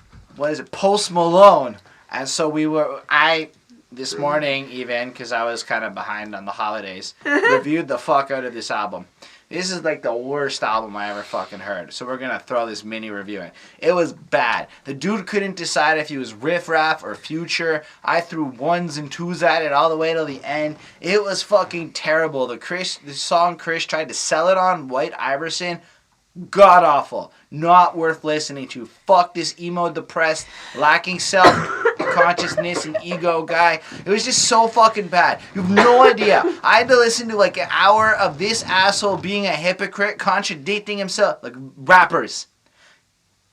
Post Malone. And so this morning even, because I was kind of behind on the holidays, reviewed the fuck out of this album. This is like the worst album I ever fucking heard. So we're going to throw this mini review in. It was bad. The dude couldn't decide if he was riff raff or future. I threw ones and twos at it all the way till the end. It was fucking terrible. The song Chris tried to sell it on, White Iverson, god awful. Not worth listening to. Fuck this emo depressed, lacking self-consciousness and ego guy. It was just so fucking bad. You have no idea. I had to listen to like an hour of this asshole being a hypocrite, contradicting himself. Like rappers.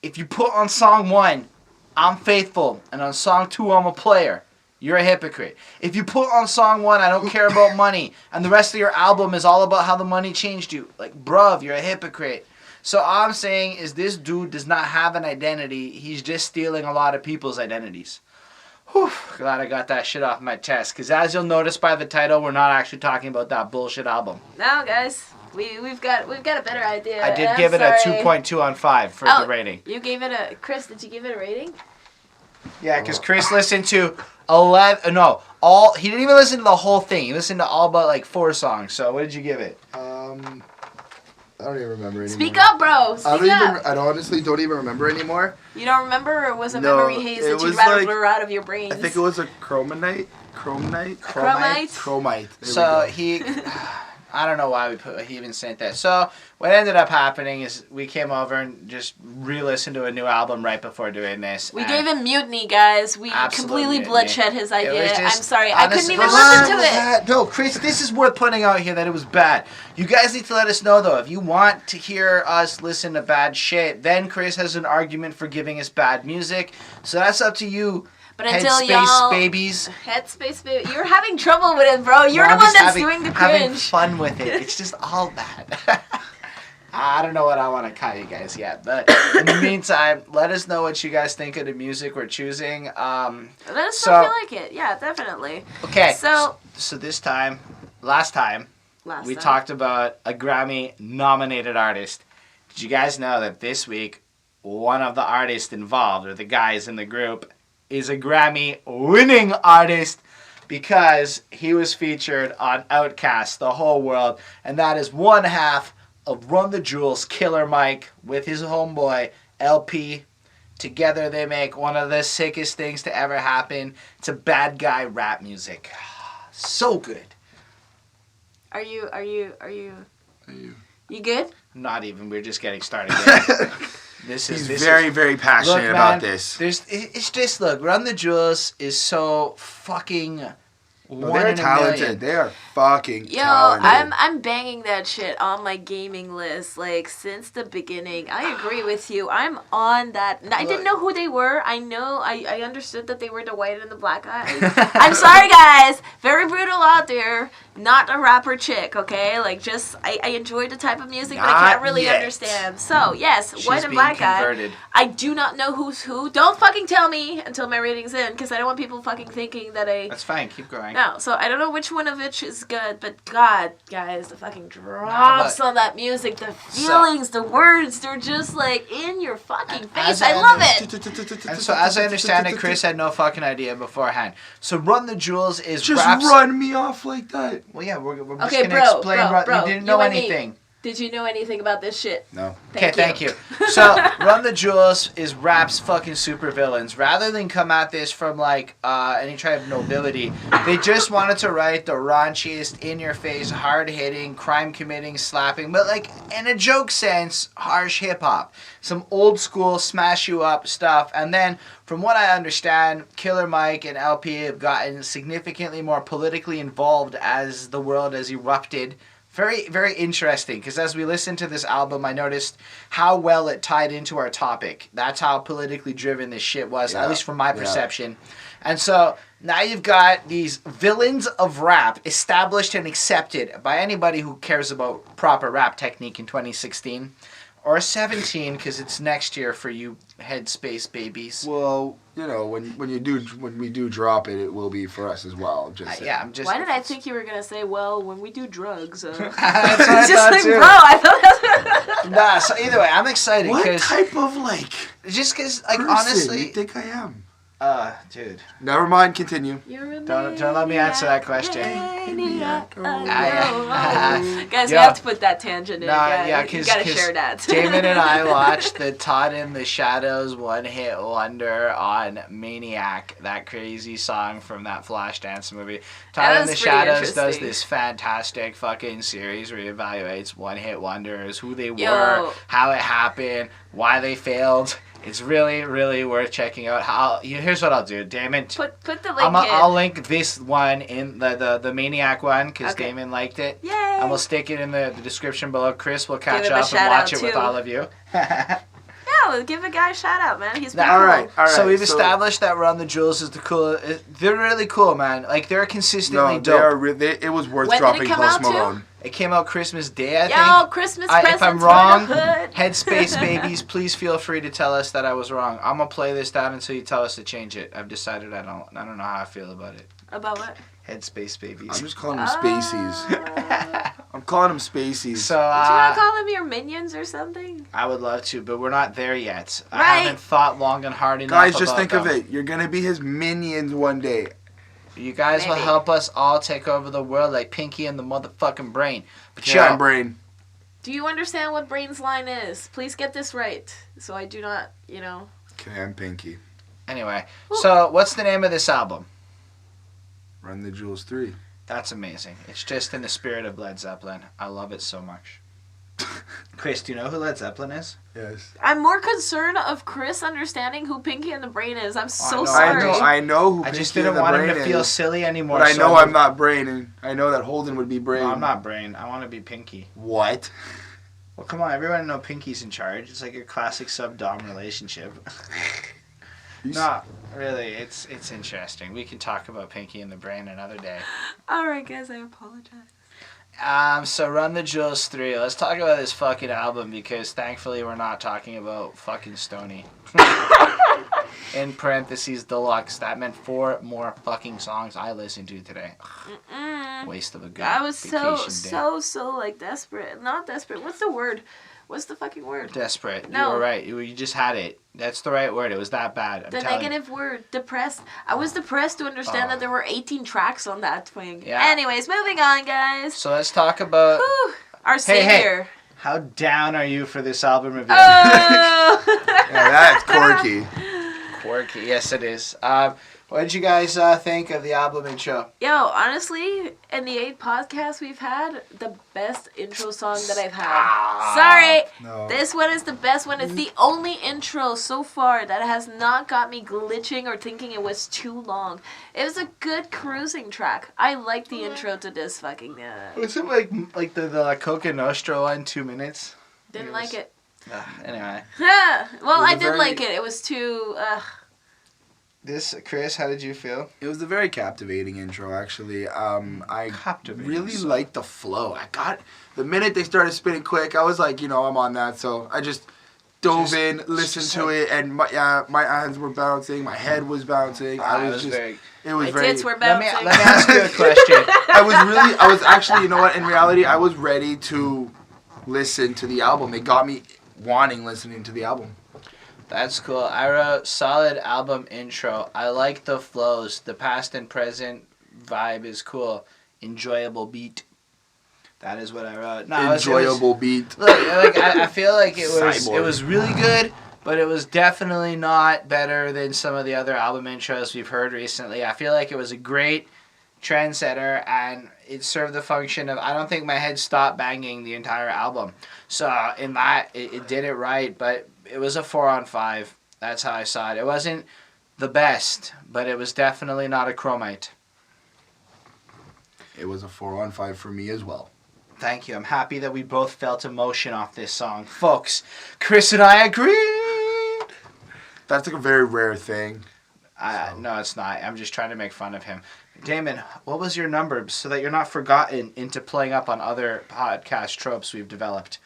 If you put on song 1, I'm faithful, and on song 2, I'm a player, you're a hypocrite. If you put on song 1, I don't care about money, and the rest of your album is all about how the money changed you, like, bruv, you're a hypocrite. So all I'm saying is this dude does not have an identity. He's just stealing a lot of people's identities. Whew, glad I got that shit off my chest. Because as you'll notice by the title, we're not actually talking about that bullshit album. No, guys, we've got a better idea. I did and give I'm it sorry. a 2.2 on 5 for the rating. You gave it a Chris. Did you give it a rating? Yeah, because Chris listened to he didn't even listen to the whole thing. He listened to all but like 4 songs. So what did you give it? I don't even remember anymore. Speak up, bro. Speak up. I honestly don't even remember anymore. You don't remember, or was it No, memory haze it that you'd was rather like- blur out of your brains? I think it was a chromite. Chromite? Chromite. There So we go. I don't know why he even sent that. So what ended up happening is we came over and just re-listened to a new album right before doing this. We and gave him mutiny, guys. We Absolute completely mutiny. bloodshed his it idea. was I'm just- sorry. I couldn't honestly, even why listen to was it. that? No, Chris, this is worth pointing out here that it was bad. You guys need to let us know, though. If you want to hear us listen to bad shit, then Chris has an argument for giving us bad music. So that's up to you. But until Headspace y'all... babies. Headspace baby. You're having trouble with it, bro. You're No, the I'm one just that's having, doing the having cringe. fun with it. It's just all bad. I don't know what I want to call you guys yet, but in the meantime, let us know what you guys think of the music we're choosing. Let us know if you like it. Yeah, definitely. Okay. So last time, we time. talked about a Grammy-nominated artist. Did you guys know that this week, one of the artists involved, or the guys in the group, is a Grammy-winning artist because he was featured on Outkast, The Whole World, and that is one half of Run the Jewels' Killer Mike with his homeboy, LP. Together they make one of the sickest things to ever happen. It's a bad guy rap music. So good. Are you good? Not even. We're just getting started. He's very passionate about this. It's just, look, Run the Jewels is so fucking No, one they're in a talented. million. They are fucking Yo, talented. I'm banging that shit on my gaming list, like, since the beginning. I agree with you. I'm on that. I didn't know who they were. I understood that they were the white and the black guys. I'm sorry, guys. Very brutal out there. Not a rapper chick, okay? Like, just, I enjoy the type of music, but I can't really understand. So, yes, She's white and being black converted. guy. I do not know who's who. Don't fucking tell me until my rating's in, because I don't want people fucking thinking that I... That's fine. Keep going. No, so I don't know which one of which is good, but God, guys, the fucking drops on that music, the feelings, the words, they're just like in your fucking face. I love it. And so, as I understand it, Chris had no fucking idea beforehand. So, Run the Jewels is Just raps. run me off like that. Well, yeah, we're just Okay, gonna bro, explain. bro, You didn't know and me. anything. Did you know anything about this shit? No. Okay, thank you. So, Run the Jewels is rap's fucking supervillains. Rather than come at this from, like, any type of nobility, they just wanted to write the raunchiest, in-your-face, hard-hitting, crime-committing, slapping, but, like, in a joke sense, harsh hip-hop. Some old-school, smash-you-up stuff. And then, from what I understand, Killer Mike and LP have gotten significantly more politically involved as the world has erupted. Very, very interesting, because as we listened to this album, I noticed how well it tied into our topic. That's how politically driven this shit was, at least from my perception. And so, now you've got these villains of rap established and accepted by anybody who cares about proper rap technique in 2016. Or 17, because it's next year for you headspace babies. Well, you know, when we do drop it, it will be for us as well. Just Yeah, I'm just. Why did I think you were gonna say, well, when we do drugs? That's what I Just thought like, too. bro, I thought that's... Nah, so either way, I'm excited what because type of like just because, like, person honestly, you think I am? dude. Never mind. Continue. Don't let me answer that question. Maniac. Yeah. Guys, we Yeah. have to put that tangent in. Yeah, you because gotta share that. Damon and I watched the Todd in the Shadows one-hit wonder on Maniac, that crazy song from that Flashdance movie. Todd in was the pretty Shadows does interesting. this fantastic fucking series where he evaluates one-hit wonders, who they Yo. were, how it happened, why they failed. It's really, really worth checking out. Here's what I'll do, Damon. Put the link in. I'll link this one in the Maniac one because Okay. Damon liked it. Yay! And we'll stick it in the description below. Chris will catch him a up and shout watch out, it with too. all of you. Yeah, give a guy a shout out, man. He's pretty All cool. right. So we've so- established that Run the Jewels is the cool. They're really cool, man. Like they're consistently No, dope. it was worth When did it dropping come Post out, too? Malone. It came out Christmas Day, I Yo, think. Christmas If presents I'm for wrong, the hood. Headspace babies, please feel free to tell us that I was wrong. I'm gonna play this down until you tell us to change it. I've decided I don't know how I feel about it. About what? Headspace babies. I'm just calling them Spaceys. I'm calling them Spaceys. So Did you not call them your minions or something? I would love to, but we're not there yet. I Right. haven't thought long and hard enough. Guys, just about think of them. it. You're gonna be his minions one day. You guys will Maybe. help us all take over the world like Pinky and the motherfucking Brain. But Yeah, yo, brain. Do you understand what Brain's line is? Please get this right, so I do not, Okay, I'm Pinky. anyway, so what's the name of this album? Run the Jewels 3. That's amazing. It's just in the spirit of Led Zeppelin. I love it so much. Chris, do you know who Led Zeppelin is? Yes. I'm more concerned of Chris understanding who Pinky and the Brain is. I'm so know. sorry. I know who I Pinky just and didn't the want him Brain to feel is, silly anymore. but I so know I I'm not Brain, and I know that Holden would be Brain. No, I'm not Brain. I want to be Pinky. What? Well, come on. Everyone know Pinky's in charge. It's like a classic sub-dom relationship. No, really, it's interesting. We can talk about Pinky and the Brain another day. All right, guys, I apologize. So Run the Jewels 3. Let's talk about this fucking album because thankfully we're not talking about fucking Stoney. In parentheses, deluxe. That meant 4 more fucking songs I listened to today. Waste of a good I was vacation day. so like desperate. Not desperate. What's the word? What's the fucking word? Desperate. No. You were right. You just had it. That's the right word. It was that bad. I'm The telling negative word. Depressed. I was depressed to understand that there were 18 tracks on that thing. Yeah. Anyways, moving on, guys. So let's talk about Whew. Our Hey, savior. how down are you for this album review? Oh! Yeah, that's quirky. Quirky. Yes, it is. What did you guys think of the album intro? Yo, honestly, in the 8 podcasts we've had, the best intro song that I've had. Sorry, No. this one is the best one. It's the only intro so far that has not got me glitching or thinking it was too long. It was a good cruising track. I like the intro to this fucking. Was it like the Coca Nostra one, 2 minutes? Didn't like it. Anyway. Well, was I a did very- like it. It was too. Chris, how did you feel? It was a very captivating intro, actually. I Captivating, really so. liked the flow. The minute they started spinning quick, I was like, I'm on that. So I just dove in, listened to it, and my hands were bouncing, my head was bouncing. It was very. My very. tits were Let me bouncing. ask you a question. I was actually, in reality, I was ready to listen to the album. It got me wanting listening to the album. That's cool. I wrote solid album intro. I like the flows. The past and present vibe is cool. Enjoyable beat. That is what I wrote. No, Enjoyable beat. Look, I feel like it Cyborg. was really good, but it was definitely not better than some of the other album intros we've heard recently. I feel like it was a great trendsetter, and it served the function of, I don't think my head stopped banging the entire album. So in that, it did it right, but it was a 4 on 5. That's how I saw it. It wasn't the best, but it was definitely not a chromite. It was a 4 on 5 for me as well. Thank you. I'm happy that we both felt emotion off this song. Folks, Chris and I agreed. That's like a very rare thing. No, it's not. I'm just trying to make fun of him. Damon, what was your number so that you're not forgotten into playing up on other podcast tropes we've developed?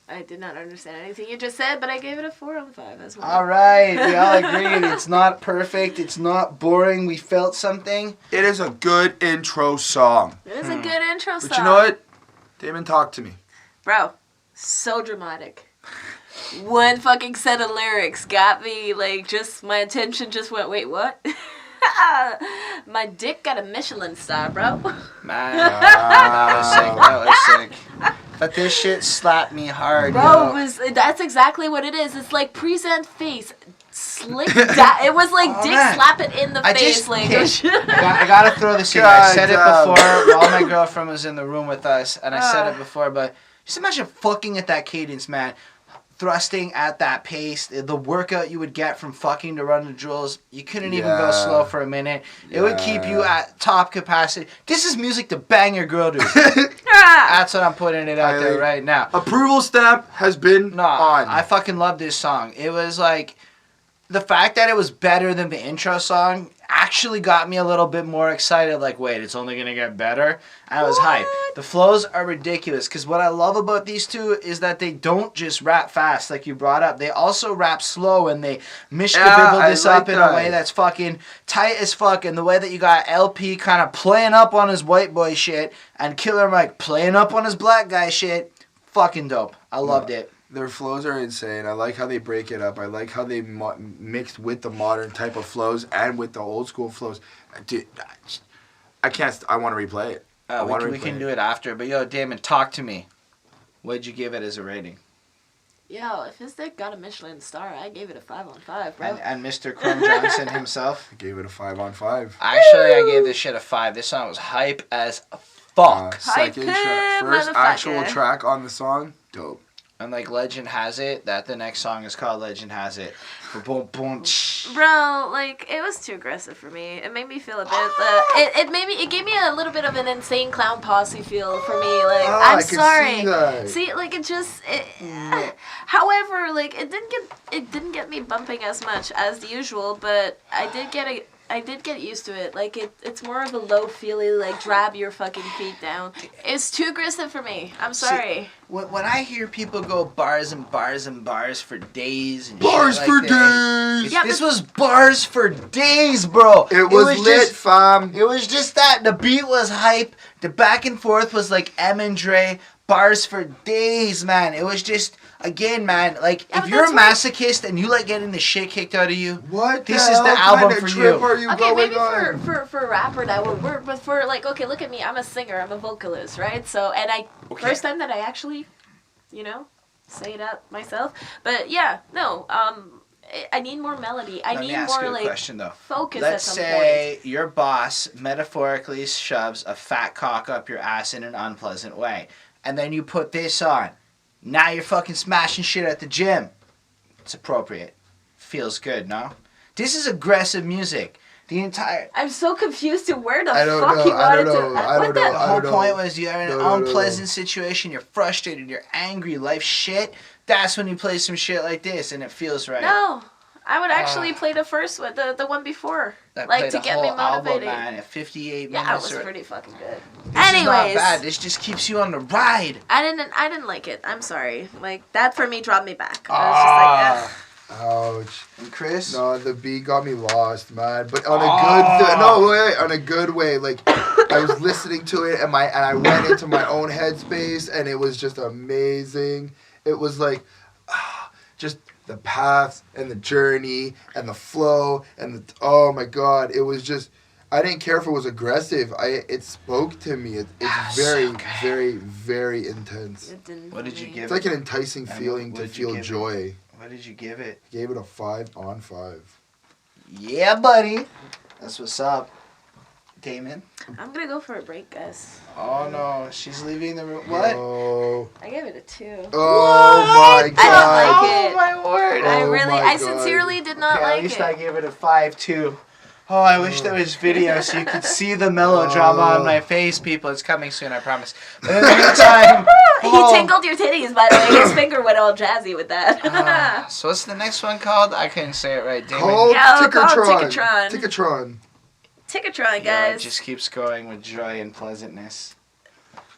I did not understand anything you just said, but I gave it a 4 on 5 as well. All right. We all agreed. It's not perfect. It's not boring. We felt something. It is a good intro song. It was a good intro song. But you know what? Damon, talk to me. Bro, so dramatic. One fucking set of lyrics got me, my attention just went, wait, what? My dick got a Michelin star, bro. Man, that was sick. That was sick. But this shit slapped me hard, Bro, yo. that's exactly what it is. It's like present face. Slick down. It was like dick man. slap it in the I face. just, like, I gotta throw this in. I said it God before while my girlfriend was in the room with us, and I said it before, but just imagine fucking at that cadence, man. Thrusting at that pace, the workout you would get from fucking to run the drills, you couldn't even go slow for a minute. It would keep you at top capacity. This is music to bang your girl to. That's what I'm putting it out there right now. Approval stamp has been on. I fucking love this song. It was like, the fact that it was better than the intro song actually got me a little bit more excited. Like, wait, it's only gonna get better? And I was hyped. The flows are ridiculous, because what I love about these two is that they don't just rap fast like you brought up. They also rap slow, and they mishkabibble this up in a way that's fucking tight as fuck. And the way that you got LP kind of playing up on his white boy shit and Killer Mike playing up on his black guy shit, fucking dope. I loved it. Their flows are insane. I like how they break it up. I like how they mixed with the modern type of flows and with the old school flows. Dude, I can't. I want to replay it. We can do it after. But yo, Damon, talk to me. What'd you give it as a rating? Yo, if his dick got a Michelin star, I gave it a 5 on 5, bro. And Mr. Chrome Johnson himself? I gave it a 5 on 5. Actually, I gave this shit a 5. This song was hype as fuck. Second track, first actual track on the song, dope. And like legend has it that the next song is called Legend Has It. Boom, boom. Bro, like, it was too aggressive for me. It made me feel a bit. It gave me a little bit of an Insane Clown Posse feel for me. Like, I'm sorry. See, like, it just. However, like, it didn't get me bumping as much as the usual, but I did get used to it. Like, it's more of a low feely, like, drab your fucking feet down. It's too aggressive for me. I'm sorry. See, when I hear people go bars and bars and bars for days and bars shit for like that, days. this was bars for days, bro. It was lit, fam. It was just that. The beat was hype. The back and forth was like M and Dre. Bars for days, man. It was just, again, man, like, if you're a masochist and you like getting the shit kicked out of you, this is the album for you. Okay, maybe for a rapper that would work, but for, like, okay, look at me. I'm a singer. I'm a vocalist, right? So, and first time that I actually, say it out myself. But, yeah, no, I need more melody. I Let need me ask more you a like question though. focus Let's at some say point. your boss metaphorically shoves a fat cock up your ass in an unpleasant way, and then you put this on. Now you're fucking smashing shit at the gym. It's appropriate. Feels good, no? This is aggressive music. The entire... I'm so confused to where the I don't fuck know, you I wanted don't know, to. I What don't the? know, The I whole don't know. point was you're in an No. unpleasant situation, you're frustrated, you're angry, life shit. That's when you play some shit like this and it feels right. No, I would actually play the first one, the one before, That like played to the get me whole album, motivated. man, at 58 Yeah, it minutes. was or... pretty fucking good. This is not Anyways, bad. This just keeps you on the ride. I didn't like it. I'm sorry. Like that for me dropped me back. I was just like, ugh. Ouch. And Chris? No, the beat got me lost, man. But on a on a good way. Like I was listening to it and I went into my own headspace and it was just amazing. It was like just the paths and the journey and the flow and oh my god, it was just I didn't care if it was aggressive. It spoke to me. It's very, so very, very intense. It didn't What did for you me. give It's like an enticing And feeling what to did you feel give it? joy. What did you give it? Gave it a 5 on 5. Yeah, buddy. That's what's up. Damon? I'm gonna go for a break, guys. Oh, no. She's leaving the room. What? Oh, I gave it a 2. oh my god. I don't like it. Oh, my word. Oh I my God. sincerely did not Okay, at like least it. I gave it a 5, too. Oh, I wish there was video so you could see the melodrama on my face, people. It's coming soon, I promise. But in the meantime... He tinkled your titties, by the way. His finger went all jazzy with that. So what's the next one called? I couldn't say it right. Damon. Called Yeah, Ticketron. called Ticketron. Ticketron. Ticketron, Yeah, it guys. just keeps going with joy and pleasantness.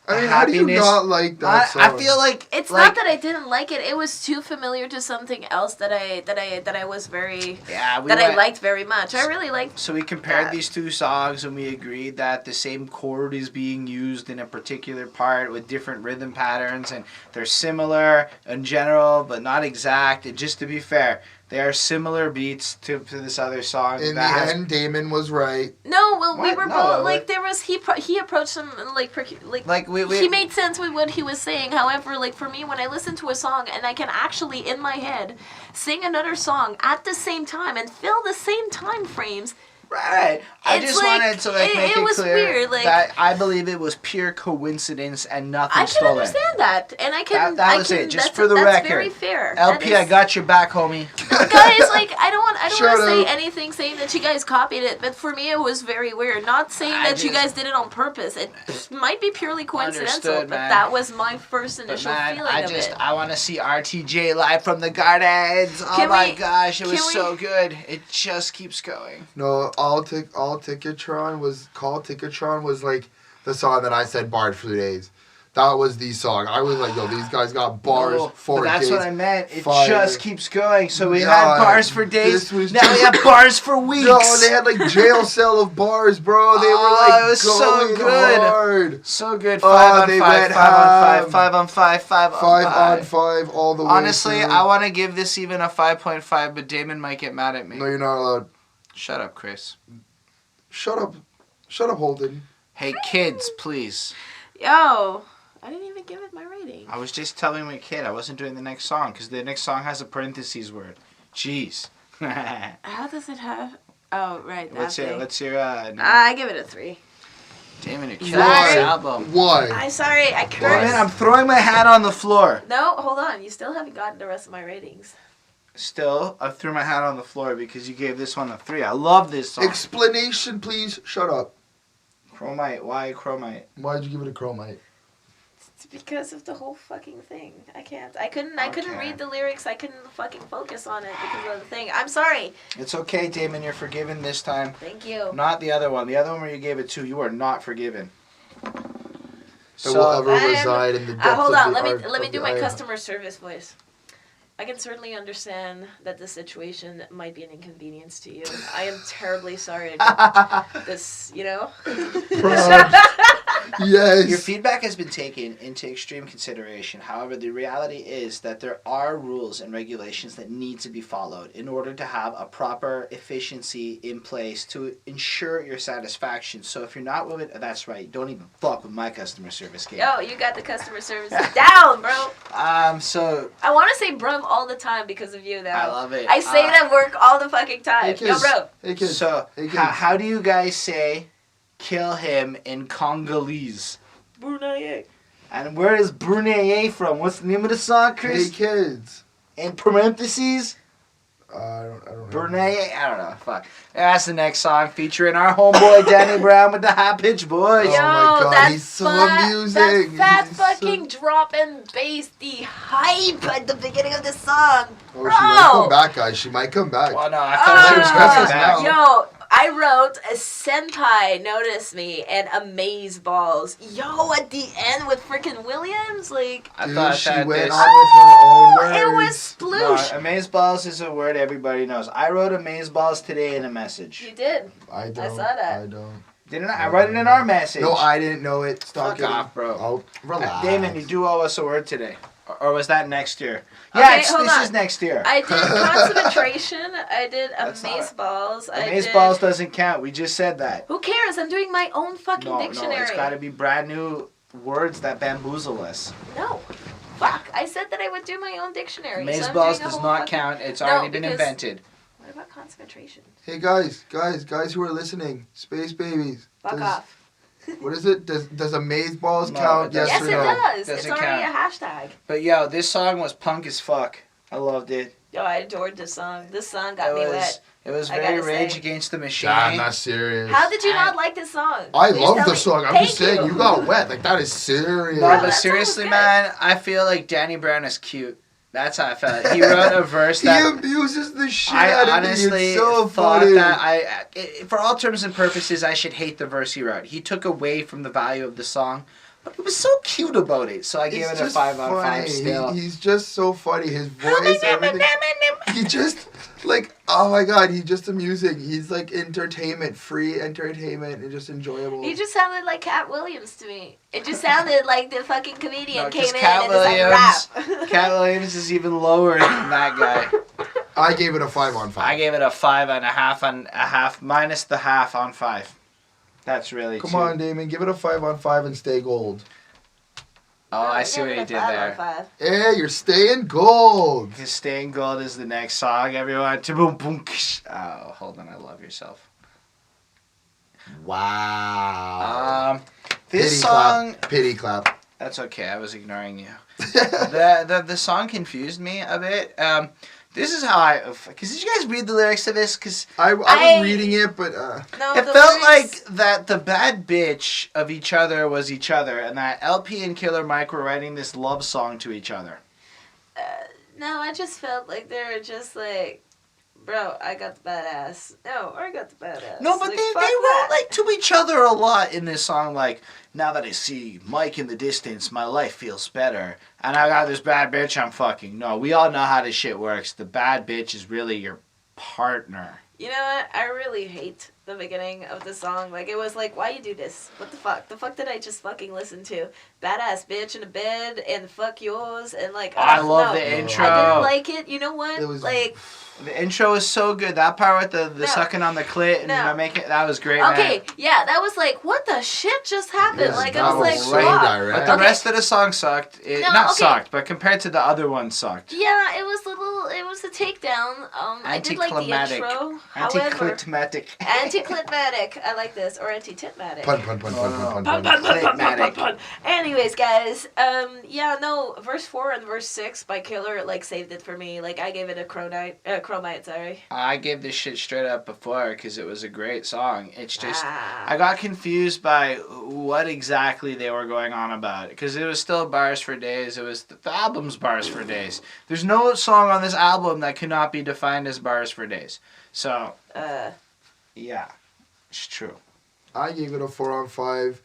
I mean, how do you Happiness. not like that song? I feel like It's like, not that I didn't like it. It was too familiar to something else that I was very yeah, we that I went- liked very much. I really liked. So we compared that. these two songs and we agreed that the same chord is being used in a particular part with different rhythm patterns and they're similar in general but not exact. And just to be fair, they are similar beats to this other song. In the that has end, Damon was right. No, well, we What? were No, both like- like there was he approached them like we he made sense with what he was saying. However, like for me, when I listen to a song and I can actually in my head sing another song at the same time and fill the same time frames. Right. I It's just like- wanted to it make it was clear weird, like- that I believe it was pure coincidence and nothing I can stolen. understand that, and I can. That I was can, it, just that's, for the that's record. very fair. LP, That I is- got your back, homie. Guys, like I don't want Shout to say out. anything saying that you guys copied it, but for me it was very weird. Not saying I that you just- guys did it on purpose. It might be purely coincidental, Understood, but man. that was my first But initial man, feeling of it. I want to see RTJ live from the Gardens. Oh Can my we- gosh, it was can we- so good. It just keeps going. No, all Ticketron was called Ticketron was like the song that I said barred for days. That was the song. I was like, yo, these guys got bars No, for but that's days. what I meant. It Fire. just keeps going. So we Nah, had bars for days. this was Now we just- have bars for weeks. No, they had like jail cell of bars, bro. They were Oh, like it was so going good. hard. So good. Oh, 5 on they 5, went 5 on 5, ham. 5 on 5, 5 on 5 5. on 5 all the way. Honestly, through. I want to give this even a 5.5, but Damon might get mad at me. No, you're not allowed. Shut up, Chris. Shut up, Holden. Hey, kids, please. Yo, I didn't even give it my rating. I was just telling my kid I wasn't doing the next song because the next song has a parentheses word. Jeez. How does it have? Oh, right. Let's that hear. thing. I give it a 3. Damon, you're killing Sorry. this album. Why? I'm sorry, I Damon, cursed. I'm throwing my hat on the floor. No, hold on. You still haven't gotten the rest of my ratings. Still, I threw my hat on the floor because you gave this one a 3. I love this song. Explanation, please. Shut up. Chromite. Why Chromite? Why'd you give it a chromite? It's because of the whole fucking thing. I can't. I couldn't Okay. read the lyrics. I couldn't fucking focus on it because of the thing. I'm sorry. It's okay, Damon. You're forgiven this time. Thank you. Not the other one. The other one where you gave it 2, you are not forgiven. That will ever reside in the depths hold of on. the Let art me of do the my eye. customer service voice. I can certainly understand that the situation might be an inconvenience to you. I am terribly sorry about this, you know? Yes. Your feedback has been taken into extreme consideration. However, the reality is that there are rules and regulations that need to be followed in order to have a proper efficiency in place to ensure your satisfaction. So if you're not with it, that's right. Don't even fuck with my customer service game. Yo, you got the customer service down, bro. So I want to say bruv all the time because of you, though. I love it. I say it at work all the fucking time. Hey, Yo, kids. bro. Hey, kids. So Hey, kids. how do you guys say kill him in Congolese? Brunei. And where is Brunei from? What's the name of the song, Hey, Chris? kids. In parentheses? I don't know. Brunei? I don't know. Fuck. That's the next song featuring our homeboy Danny Brown with the high pitch boys. Oh my God, that he's so fat, amusing. That fat He's fucking drop and bass, the hype at the beginning of the song. Oh, Bro. she might come back, guys. She might come back. Well, no, I thought she was coming back. now. Yo, I wrote a Senpai Notice Me and Amaze Balls. Yo, at the end with freaking Williams, like, I Dude, thought she that went this... on with her own words. it was sploosh. No, amazeballs is a word everybody knows. I wrote amazeballs today in a message. You did. I don't. I saw that. I don't. Didn't I? I wrote it in our message. No, I didn't know it. Stop Fuck getting- off, bro. Oh, relax. Damon, you do owe us a word today. Or was that next year? Okay, Yeah, hold this on. is next year. I did Concentration. I did That's not Amaze it. Balls. I Amazeballs did... doesn't count. We just said that. Who cares? I'm doing my own fucking No, dictionary. it's got to be brand new words that bamboozle us. No. Fuck. I said that I would do my own dictionary. so I'm Amazeballs doing a does whole not fucking- count. It's No, already been because- invented. What about concentration? Hey guys who are listening, Space Babies. Fuck does, off. What is it? Does Amazeballs No, count? it Yes Yes, or it no? does. Doesn't It's already count. a hashtag. But yo, this song was punk as fuck. I loved it. Yo, I adored this song. This song got me wet. It was I very gotta Rage say. Against the Machine. Damn, that's serious. How did you I- not like this song? I Please love tell the me. song. I'm Thank just saying, you got wet. Like, that is serious. No, Bro, but that song was seriously, good. man, I feel like Danny Brown is cute. That's how I felt. He wrote a verse He that abuses the shit I out of me. honestly It's so thought funny. that for all terms and purposes, I should hate the verse he wrote. He took away from the value of the song, but he was so cute about it. So I gave It's it a just 5 out of 5 funny. still. He's just so funny. His voice, everything. He just, like, oh my God, he's just amusing. He's like entertainment, free entertainment, and just enjoyable. He just sounded like Cat Williams to me. It just sounded like the fucking comedian No, came 'cause in Cat and is like rap. Cat Williams is even lower than that guy. I gave it a 5 on 5. I gave it a 5.5 on a half, minus the half on 5. That's really Come too- on, Damon, give it a 5 on 5 and stay gold. Oh, I see what he did there. Hey, you're staying gold. His Staying Gold is the next song, everyone. Boom, boom, ksh. Oh, hold on, I love yourself. Wow. This Pity song, clap. Pity clap. that's okay. I was ignoring you. The song confused me a bit. This is how cause did you guys read the lyrics to this? Cause I was reading it, but No, it the felt lyrics- like that the bad bitch of each other was each other, and that LP and Killer Mike were writing this love song to each other. No, I just felt like they were just like, bro, I got the badass. No, I got the badass. No, but Like, they fuck wrote that. like to each other a lot in this song. Like, now that I see Mike in the distance, my life feels better. And I got this bad bitch I'm fucking. No, we all know how this shit works. The bad bitch is really your partner. You know what? I really hate the beginning of the song. Like, it was like, why you do this? What the fuck? The fuck did I just fucking listen to? Badass bitch in a bed and fuck yours and like, I ugh, love no. the intro. I didn't like it. You know what? It was- like, The intro is so good. That part with the No. sucking on the clit and No. making that was great. okay, Man. yeah, that was like, what the shit just happened? Yes, like, that I was like, was so fuck. direct. But the Okay. rest of the song sucked. It, No, not okay. sucked, but compared to the other one, sucked. Yeah, it was a takedown. I did like the Anticlimactic. intro. However, Anticlimactic. anticlimactic. I like this. Or anti-titmatic. Pun, pun, pun, pun, pun, pun, Pun, pun. pun, pun, pun, pun, pun, Clitmatic. pun. Anyways, guys, yeah, no, verse 4 and verse 6 by Killer, like, saved it for me. Like, I gave it a chromite, sorry. I gave this shit straight up before because it was a great song. It's just Ah. I got confused by what exactly they were going on about because it was still Bars for Days. It was the album's Bars for Days. There's no song on this album that cannot be defined as Bars for Days. So yeah, it's true. I gave it a 4 on 5.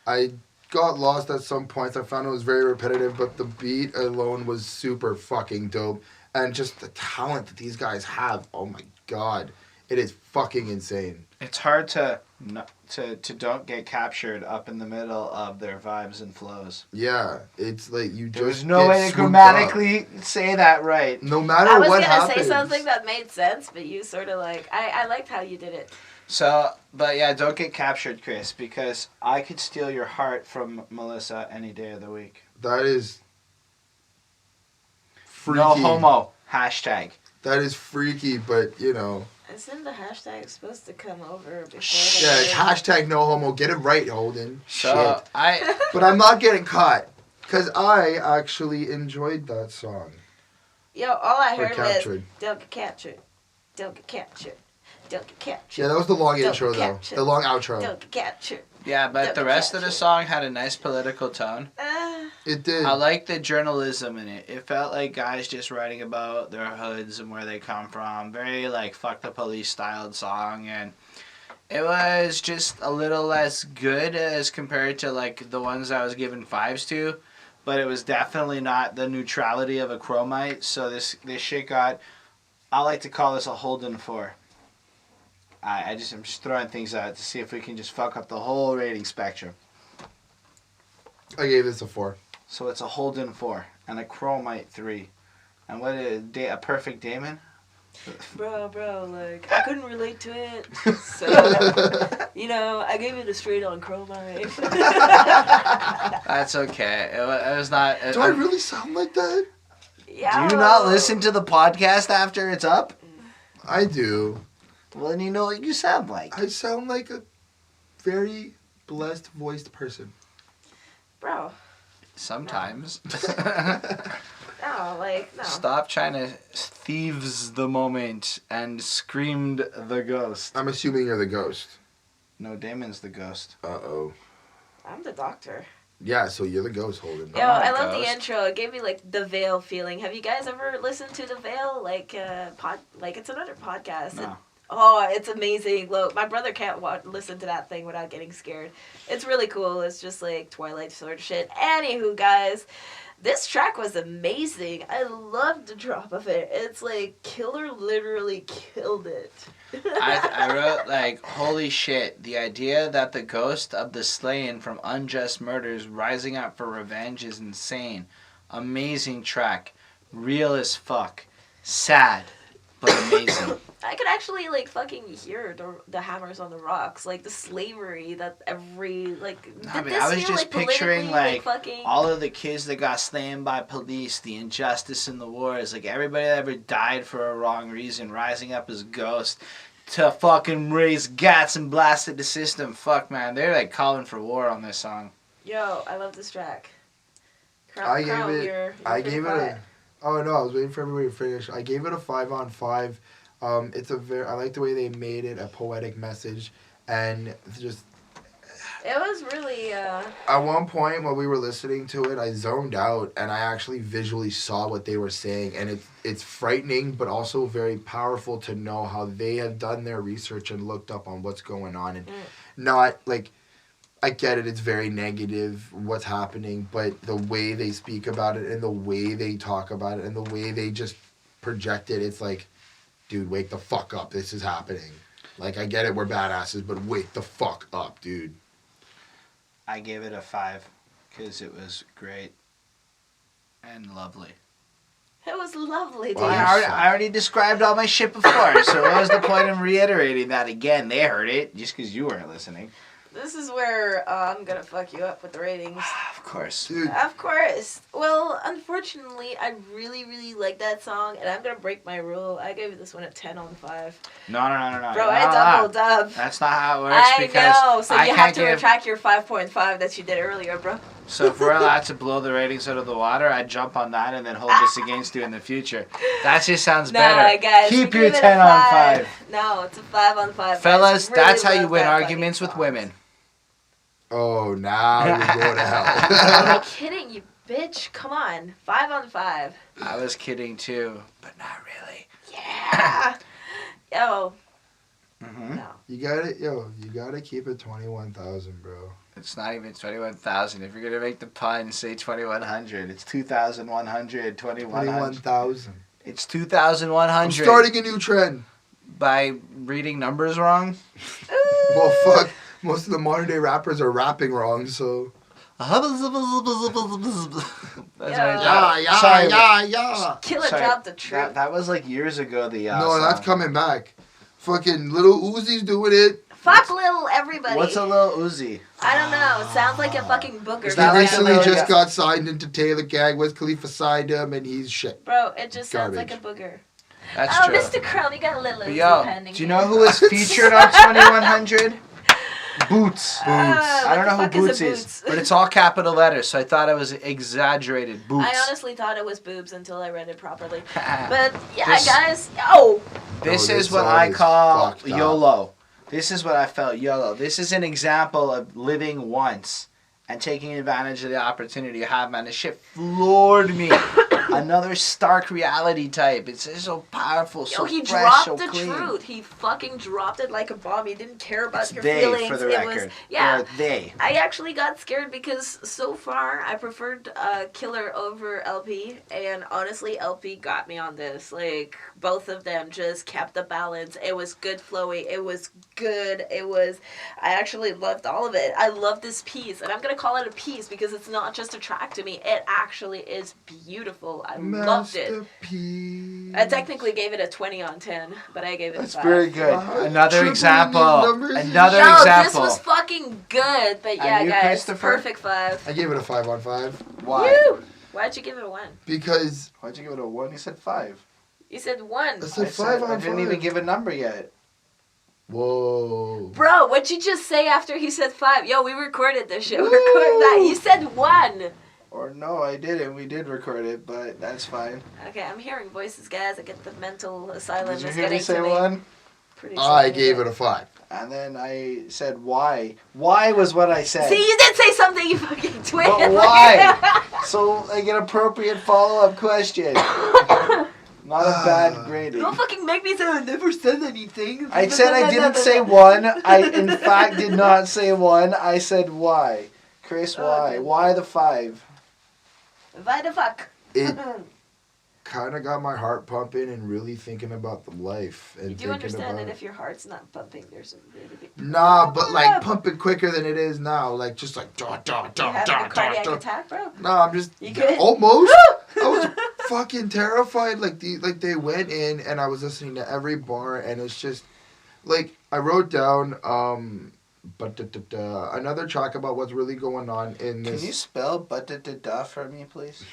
I got lost at some points. I found it was very repetitive, but the beat alone was super fucking dope. And just the talent that these guys have, oh my God. It is fucking insane. It's hard to don't get captured up in the middle of their vibes and flows. Yeah, it's like you just. There's no get way to swooped grammatically say that right. up. No matter I was what gonna happens. say something that made sense, but you sort of like I liked how you did it. So, but yeah, don't get captured, Chris, because I could steal your heart from Melissa any day of the week. That is. Freaky. No homo. Hashtag. That is freaky, but you know. Isn't the hashtag supposed to come over before Yeah, the it's hashtag no homo. Get it right, Holden. So Shit. But I'm not getting caught. Because I actually enjoyed that song. Yo, all I Or heard captured. was, don't get captured. Don't get captured. Don't get captured. Yeah, that was the long Don't intro, get though. captured. The long outro. Don't get captured. Yeah, but Don't the get rest of the captured. song had a nice political tone. It did. I like the journalism in it. It felt like guys just writing about their hoods and where they come from. Very like fuck the police styled song, and it was just a little less good as compared to like the ones I was giving 5s to, but it was definitely not the neutrality of a Chromite. So this shit got, I like to call this a Holden 4. I'm just throwing things out to see if we can just fuck up the whole rating spectrum. I gave this a 4. So it's a Holden 4 and a Chromite 3. And what a perfect Daemon? Bro, like, I couldn't relate to it. So, you know, I gave it a straight on chromite. That's okay. It was not... Do I really sound like that? Yeah. Do you not listen to the podcast after it's up? I do. Well, then you know what you sound like. I sound like a very blessed voiced person. Bro. Sometimes. No, like, no. Stop trying to thieves the moment and screamed the ghost. I'm assuming you're the ghost. No, Damon's the ghost. Uh-oh. I'm the doctor. Yeah, so you're the ghost, Holden. Yo, not a I love the ghost. intro. It gave me like the Veil feeling. Have you guys ever listened to the Veil? Like it's another podcast. No. It's amazing. Look, my brother can't listen to that thing without getting scared. It's really cool. It's just like Twilight sort of shit. Anywho, guys, this track was amazing. I loved the drop of it. It's like Killer literally killed it. I wrote, like, holy shit, the idea that the ghost of the slain from unjust murders rising up for revenge is insane. Amazing track. Real as fuck. Sad, but amazing. I could actually like fucking hear the hammers on the rocks, like the slavery that every like. No, did but this I was feel, just like, picturing politically, like fucking... all of the kids that got slain by police, the injustice in the wars, like everybody that ever died for a wrong reason, rising up as ghosts to fucking raise gats and blast at the system. Fuck, man, they're like calling for war on this song. Yo, I love this track. I gave it a. Oh no, I was waiting for everybody to finish. I gave it a 5 on 5. I like the way they made it a poetic message, and just. It was really. At one point while we were listening to it, I zoned out and I actually visually saw what they were saying, and it's frightening, but also very powerful to know how they have done their research and looked up on what's going on, and not like. I get it, it's very negative what's happening, but the way they speak about it and the way they talk about it and the way they just project it, it's like, dude, wake the fuck up, this is happening. Like, I get it, we're badasses, but wake the fuck up, dude. I gave it a 5 because it was great and lovely. It was lovely, dude. Well, I already described all my shit before, so what was the point of reiterating that again? They heard it just because you weren't listening. This is where I'm gonna fuck you up with the ratings. Of course. Dude. Of course. Well, unfortunately, I really, really like that song, and I'm gonna break my rule. I gave this one a 10 on 5. No. Bro, I doubled up. That's not how it works. I because know, so you have to give... retract your 5.5 that you did earlier, bro. So if we're allowed to blow the ratings out of the water, I'd jump on that and then hold this against you in the future. That just sounds better. Guys, Keep give your it a 10 on 5. No, it's a 5 on 5. Fellas, Really that's how you love win that arguments fucking with song. women. Oh, now you're going to I'm hell. kidding you, bitch. Come on. 5 on 5. I was kidding too, but not really. Yeah. Yo. Mm-hmm. No. You gotta keep it 21,000, bro. It's not even 21,000. If you're going to make the pun, say 2,100. It's 2,100, 2,100. 21,000. It's 2,100. I'm starting a new trend. By reading numbers wrong? Well, fuck. Most of the modern day rappers are rapping wrong, so. That's Yeah. Yeah. Killer dropped the truth. That was like years ago. The No, song. that's coming back. Fucking Little Uzi's doing it. Fuck little everybody. What's a Lil Uzi? I don't know. It sounds like a fucking booger. Is He that like recently a- just got signed into Taylor Gang. Wiz Khalifa signed him, and he's shit. Bro, it just sounds Garbage. like a booger. That's Oh, true. Mr. Crumb, you got a little But Uzi yo, pending do you here. know who was featured on 2100? Boots. Ah, I don't know what who the fuck Boots a is, Boots? but it's all capital letters, so I thought it was exaggerated. Boots. I honestly thought it was boobs until I read it properly. But yeah, This- guys. Oh, This Oh, is this what song I is call fucked up. YOLO. This is what I felt YOLO. This is an example of living once and taking advantage of the opportunity you have, man. This shit floored me. Another stark reality type. It's just so powerful, so he fresh, dropped so the clean. truth. He fucking dropped it like a bomb. He didn't care about It's your they, feelings. for the It record. was yeah. Or they. I actually got scared because so far I preferred Killer over LP, and honestly LP got me on this. Like both of them just kept the balance. It was good flowy. It was good. I actually loved all of it. I love this piece, and I'm gonna call it a piece because it's not just a track to me. It actually is beautiful. I loved it. Masterpiece. I technically gave it a 20 on 10, but I gave it That's a 5. very good. Wow. Another Tripling example. these numbers. Another Yo, example. this was fucking good, but yeah, you, guys, Christopher? perfect 5. I gave it a 5 on 5 Why? Woo! Why'd you give it a 1? because Why'd you give it a 1? You said 5. You said 1. I said 5 on I 5. didn't even give a number yet. Whoa. Bro, what'd you just say after he said 5? Yo, we recorded this shit. We recorded that. You said 1. Or no, I didn't. We did record it, but that's fine. Okay, I'm hearing voices, guys. I get the mental asylum Did you is hear me getting say to me. 1? Pretty I soon, gave yeah. it a 5. And then I said why. Why was what I said. See, you did say something, you fucking twin. But why? So, like an appropriate follow-up question. Not a bad grading. Don't fucking make me say I never said anything. I said I didn't say 1. I, in fact, did not say 1. I said why. Chris, why? Okay. Why the 5? Why the fuck? It kind of got my heart pumping and really thinking about the life. And You do thinking understand about that if your heart's not pumping, there's a really big... Nah, but like pumping quicker than it is now. Like just like da da You da having da a da cardiac da. attack, bro? Nah, I'm just You good? almost. I was fucking terrified. Like they went in and I was listening to every bar and it's just like I wrote down another track about what's really going on in this. Can you spell but-da-da-da for me, please?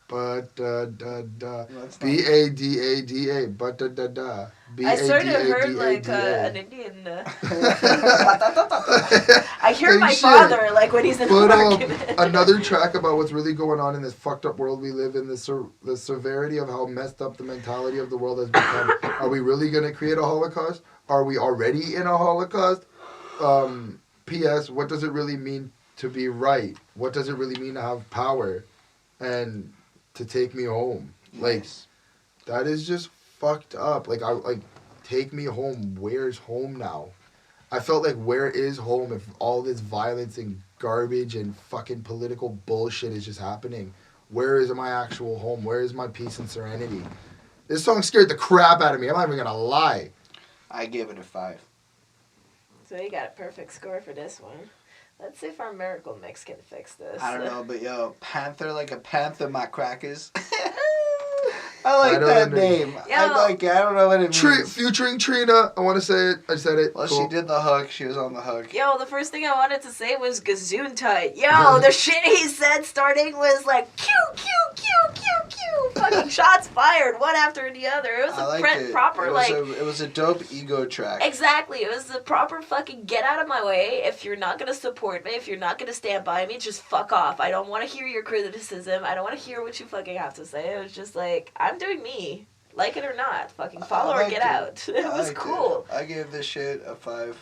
But That's not- BADADA but da. I sort of heard like an Indian. I hear Hey, my shit. father like when he's in But an argument. another track about what's really going on in this fucked up world we live in, the severity of how messed up the mentality of the world has become. Are we really going to create a Holocaust? Are we already in a Holocaust? P.S. What does it really mean to be right? What does it really mean to have power? And to take me home. Like, Yes. that is just fucked up. Like, take me home. Where's home now? I felt like, where is home if all this violence and garbage and fucking political bullshit is just happening? Where is my actual home? Where is my peace and serenity? This song scared the crap out of me. I'm not even gonna lie. I gave it a 5. So you got a perfect score for this one. Let's see if our miracle mix can fix this. I don't know, but yo, Panther like a panther, my crackers. I like I don't that under- name. I Yo. like it. I don't know what it means. Featuring Trina. I want to say it. I said it. Well, Cool. she did the hook. She was on the hook. Yo, the first thing I wanted to say was gazoon tight. Yo, the shit he said starting was like, Q, Q, Q, Q, Q. Fucking shots fired, one after the other. It was I a liked it. proper, It was like... it was a dope ego track. Exactly. It was the proper fucking get out of my way. If you're not going to support me, if you're not going to stand by me, just fuck off. I don't want to hear your criticism. I don't want to hear what you fucking have to say. It was just like, I'm doing me. Like it or not. Fucking follow or liked get it. out. It I was liked cool. I gave this shit a 5.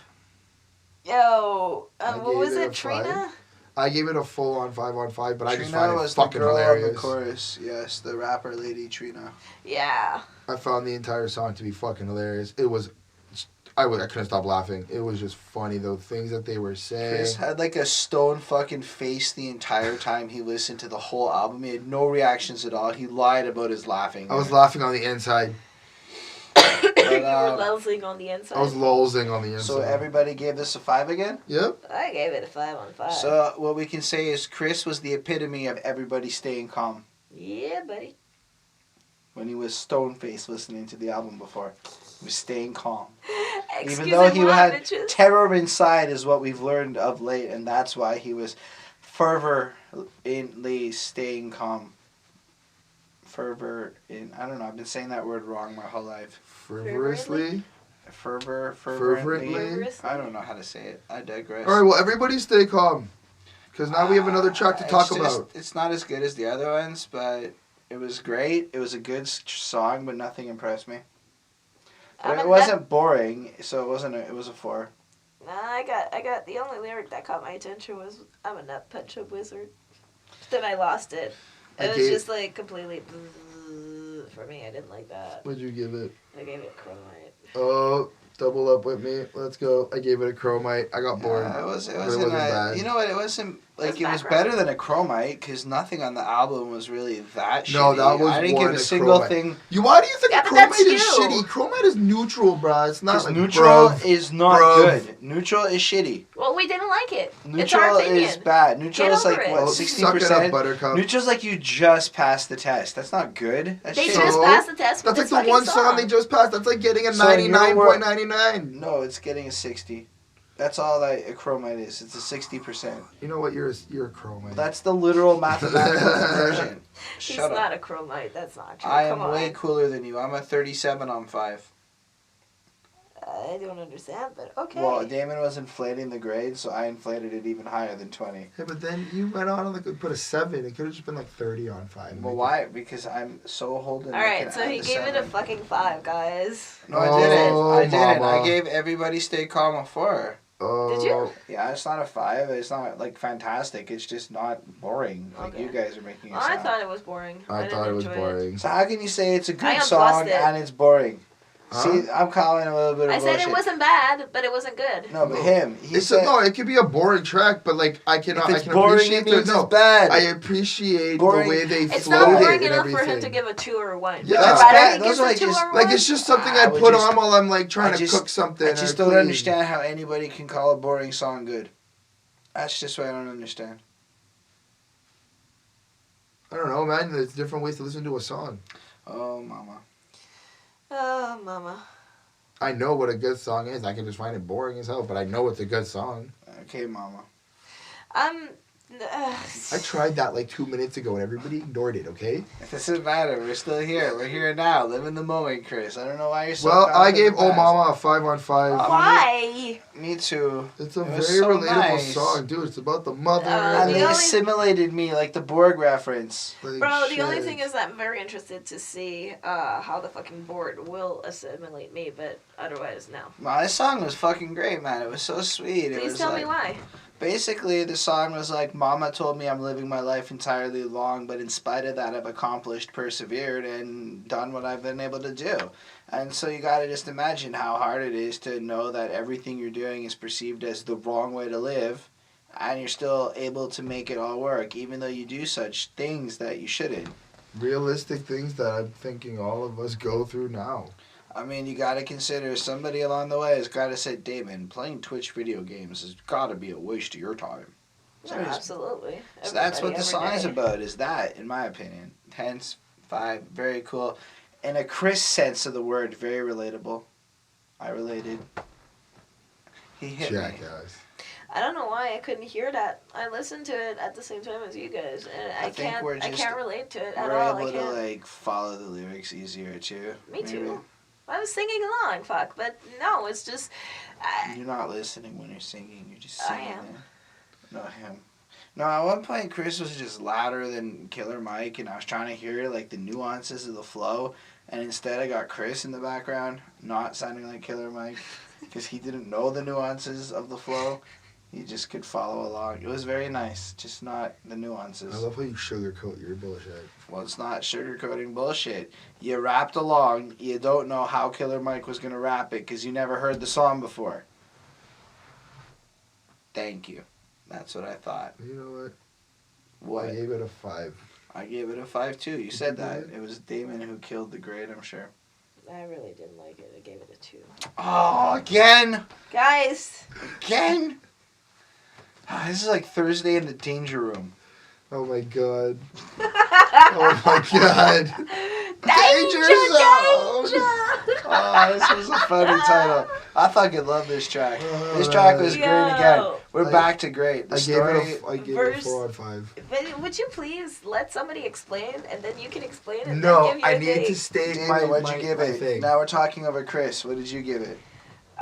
Yo, I what gave was it it, a Trina? I gave it a full on 5 on 5, but I just Trina find it was the fucking girl on hilarious. the chorus. Yes, the rapper lady Trina. Yeah. I found the entire song to be fucking hilarious. It was, I couldn't stop laughing. It was just funny, the things that they were saying. Chris had like a stone fucking face the entire time he listened to the whole album. He had no reactions at all. He lied about his laughing. I was laughing on the inside. But were lulzing on the inside. I was lulzing on the inside. So everybody gave this a 5 again? Yep. I gave it a 5 on 5. So what we can say is Chris was the epitome of everybody staying calm. Yeah, buddy. When he was stone-faced listening to the album before. He was staying calm. Even Excusez-moi, though he had bitches. terror inside is what we've learned of late, and that's why he was fervently staying calm. I don't know, I've been saying that word wrong my whole life. Fervorously. Fervently. I don't know how to say it. I digress. All right, well, everybody stay calm. Because now we have another track to talk about. It's not as good as the other ones, but it was great. It was a good song, but nothing impressed me. But it wasn't boring, so it wasn't. It was a 4. Nah, I got the only lyric that caught my attention was "I'm a nut punch up wizard." Then I lost it. It was just like completely for me. I didn't like that. What'd you give it? I gave it chromite. Oh, double up with me. Let's go. I gave it a chromite. I got bored. It wasn't bad. You know what? It wasn't like it was better than a chromite because nothing on the album was really that shitty. No, that was I didn't give a single thing. Why do you think but that's chromite is you. shitty? Chromite is neutral, bruh. It's not like neutral bruv. is not good. Neutral is shitty. Well, we didn't like it. Neutral it's our opinion. is bad. Neutral Get is like over it. what, Oh, 60%? suck it up, Buttercup. Neutral's like you just passed the test. That's not good. That's They shitty. just passed the test. With That's this like the fucking one song they just passed. That's like getting a So in your 99.99. No, it's getting a 60. That's all that a chromite is. It's a 60%. You know what? You're a chromite. That's the literal mathematical conversion. He's Shut up. not a chromite. That's not true. I Come am on. way cooler than you. I'm a 37 on 5. I don't understand, but okay. Well, Damon was inflating the grade, so I inflated it even higher than 20. Yeah, but then you went on and like put a 7. It could have just been like 30 on 5. Well, why? Because I'm so holding. All right, so he gave it a fucking 5, guys. No, I didn't. I didn't. Mama. I gave Everybody Stay Calm a 4. Did you? Yeah, it's not a 5. It's not like fantastic. It's just not boring like Okay. you guys are making it I sound. thought it was boring. I didn't thought it was enjoy boring. So how can you say it's a I good unplugged song it. and it's boring? Huh? See, I'm calling a little bit of I bullshit. said it wasn't bad, but it wasn't good. No, but him. He It's said, no, it could be a boring track, but like I cannot. if I it's can boring, appreciate it means no, it's bad. I appreciate Boring. the way they It's flowed not it boring and enough everything. for him to give a 2 or 1. Yeah. Would That's you rather bad. he Those gives are a like 2 just- or 1? Like it's just something I I would put just- on while I'm like trying I to just- cook something. I just or don't clean. understand how anybody can call a boring song good. That's just what I don't understand. I don't know, man. There's different ways to listen to a song. Oh, mama. Oh, mama. I know what a good song is. I can just find it boring as hell, but I know it's a good song. Okay, mama. I tried that like 2 minutes ago and everybody ignored it, okay? It doesn't matter. We're still here. We're here now. Live in the moment, Chris. I don't know why you're so Well, I confident gave in the Oh past. Mama a 5 on 5. Why? Me too. It's a It very was so relatable nice. song, dude. It's about the mother. And The they only- assimilated me like the Borg reference. like, Bro, the only shit. thing is that I'm very interested to see how the fucking board will assimilate me, but otherwise, no. Wow, this song was fucking great, man. It was so sweet. It Please was tell like, me why. Basically, the song was like, Mama told me I'm living my life entirely long, but in spite of that, I've accomplished, persevered, and done what I've been able to do. And so you gotta just imagine how hard it is to know that everything you're doing is perceived as the wrong way to live, and you're still able to make it all work, even though you do such things that you shouldn't. Realistic things that I'm thinking all of us go through now. I mean, you gotta consider somebody along the way has gotta say, Damon, playing Twitch video games has gotta be a waste of your time. No, Somebody's- absolutely. So that's what Everybody, the song every is day. about, is that, in my opinion. Hence, 5, very cool. In a Chris sense of the word, very relatable. I related. He hit me. Jackass. I don't know why I couldn't hear that. I listened to it at the same time as you guys, and I think we're I just- can't relate to it at We're all. I able to, can't. like, follow the lyrics easier, too. Me Maybe. too. I was singing along, fuck, but no, it's just. You're not listening when you're singing, you're just I singing am. it. Not him. No, at one point Chris was just louder than Killer Mike, and I was trying to hear like the nuances of the flow, and instead I got Chris in the background, not sounding like Killer Mike, because he didn't know the nuances of the flow. He just could follow along. It was very nice, just not the nuances. I love how you sugarcoat your bullshit. Well, it's not sugarcoating bullshit. You rapped along, you don't know how Killer Mike was going to rap it, because you never heard the song before. Thank you. That's what I thought. You know what? What? I gave it a 5. I gave it a 5 too. You said You that. did? It was Damon who killed the grade, I'm sure. I really didn't like it. I gave it a too. Oh, again? Guys. Again? This is like Thursday in the Danger Room. Oh my god. Oh my god. Danger Zone! Oh, this was a funny title. I fucking love this track. This track was great again. We're back to great. I gave it a 4 out of 5. But would you please let somebody explain, and then you can explain it? No, and I then give your need thing. to state David, what'd you give it? thing. Now we're talking over Chris. What did you give it?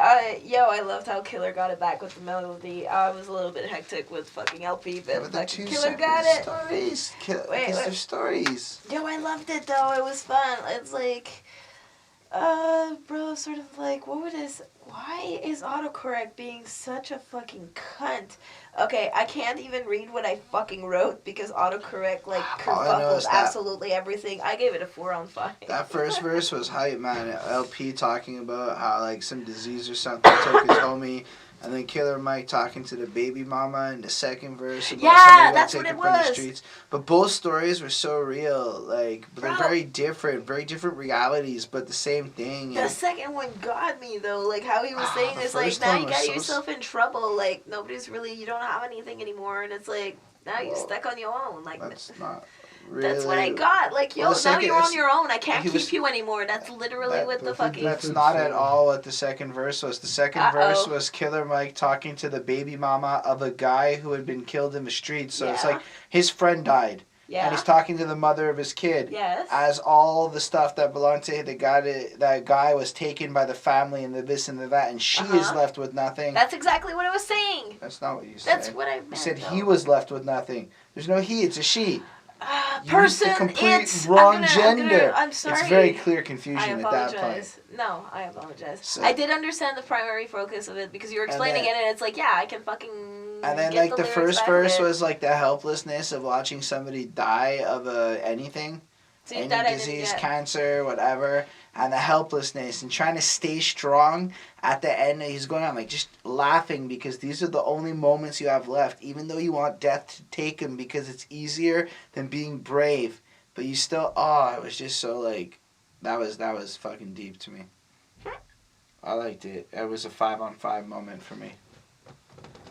I loved how Killer got it back with the melody. I was a little bit hectic with fucking LP, but fucking Killer got it. Stories. Wait. They're stories. Yo, I loved it though. It was fun. It's like, bro, sort of like, why is autocorrect being such a fucking cunt? Okay, I can't even read what I fucking wrote because autocorrect like kerfuffles absolutely everything. I gave it a 4 on 5. That first verse was hype, man. LP talking about how like some disease or something took his homie. And then Killer Mike talking to the baby mama in the second verse about somebody that's got what taken it from the was. streets. But both stories were so real. Like, they're very different realities, but the same thing. The second one got me though, like how he was saying it's like now you got yourself in trouble, like nobody's really, you don't have anything anymore, and it's like now you're stuck on your own. Like that's not really. That's what I got. Like, yo, now you're on your own. I can't keep you anymore. That's literally what the fucking. That's not at all what the second verse was. The second verse was Killer Mike talking to the baby mama of a guy who had been killed in the streets. So it's like his friend died. Yeah. And he's talking to the mother of his kid. Yes. As all the stuff that belonged to the guy, that guy was taken by the family and the this and the that, and she is left with nothing. That's exactly what I was saying. That's not what you said. That's what I meant. You said he was left with nothing. There's no he, it's a she. Person, the complete wrong gender. I'm sorry. It's very clear confusion at that point. No, I apologize. So, I did understand the primary focus of it because you were explaining it, and it's like, yeah, I can fucking. And then, like, the first verse was like the helplessness of watching somebody die of anything, any disease, cancer, whatever, and the helplessness and trying to stay strong. At the end, he's going on like just laughing because these are the only moments you have left, even though you want death to take him because it's easier than being brave. But you still, it was just so like, that was fucking deep to me. I liked it. It was a 5 on 5 moment for me.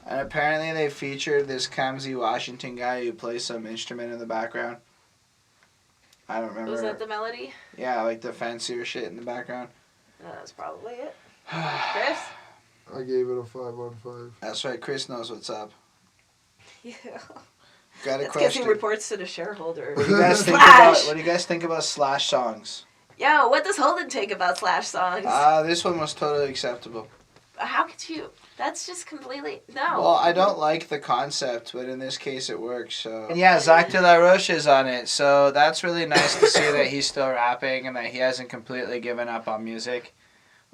And apparently they featured this Kamsi Washington guy who plays some instrument in the background. I don't remember. Was that the melody? Yeah, like the fancier shit in the background. That's probably it. Chris? I gave it a 5 on 5. That's right, Chris knows what's up. Yeah. Got a It's question. getting reports to the shareholder. What do you guys think about Slash songs? Yo, what does Holden take about Slash songs? This one was totally acceptable. How could you? That's just completely no. Well, I don't like the concept, but in this case it works. So and yeah, Zach De La Roche is on it, so that's really nice to see that he's still rapping and that he hasn't completely given up on music.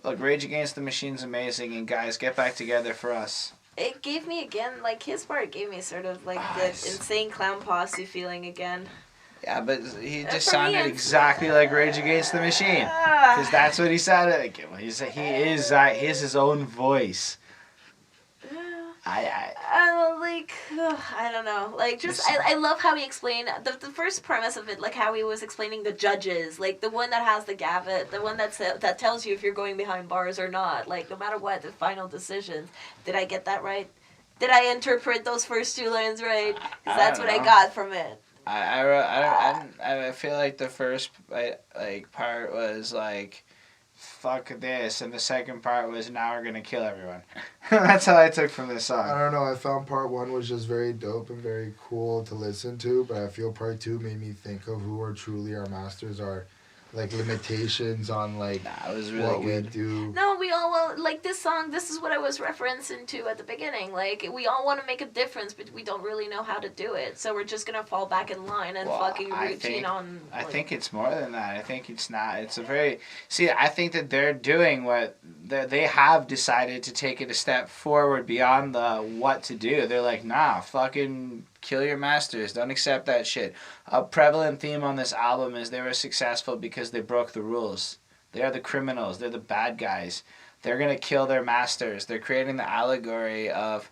Look, Rage Against the Machine's amazing, and guys, get back together for us. It gave me again, like his part gave me sort of like the insane clown posse feeling again. Yeah, but he just sounded exactly like Rage Against the Machine, because that's what he sounded like. He is his own voice. I don't know. Like, just, I love how he explained, the first premise of it, like how he was explaining the judges, like the one that has the gavit, the one that tells you if you're going behind bars or not, like no matter what, the final decisions. Did I get that right? Did I interpret those first 2 lines right? Because that's what I got from it. I feel like the first part was like, fuck this, and the second part was now we're gonna kill everyone. That's how I took from this song. I don't know, I found part 1 was just very dope and very cool to listen to, but I feel part 2 made me think of who are truly our masters, our like limitations on like it was really what good. We do. No, we all want, like this song, this is what I was referencing to at the beginning. Like, we all want to make a difference, but we don't really know how to do it. So we're just going to fall back in line and fucking routine on. I think it's more than that. I think it's not. It's a very... See, I think that they're doing what... They have decided to take it a step forward beyond the what to do. They're like, nah, fucking... kill your masters. Don't accept that shit. A prevalent theme on this album is they were successful because they broke the rules. They are the criminals. They're the bad guys. They're going to kill their masters. They're creating the allegory of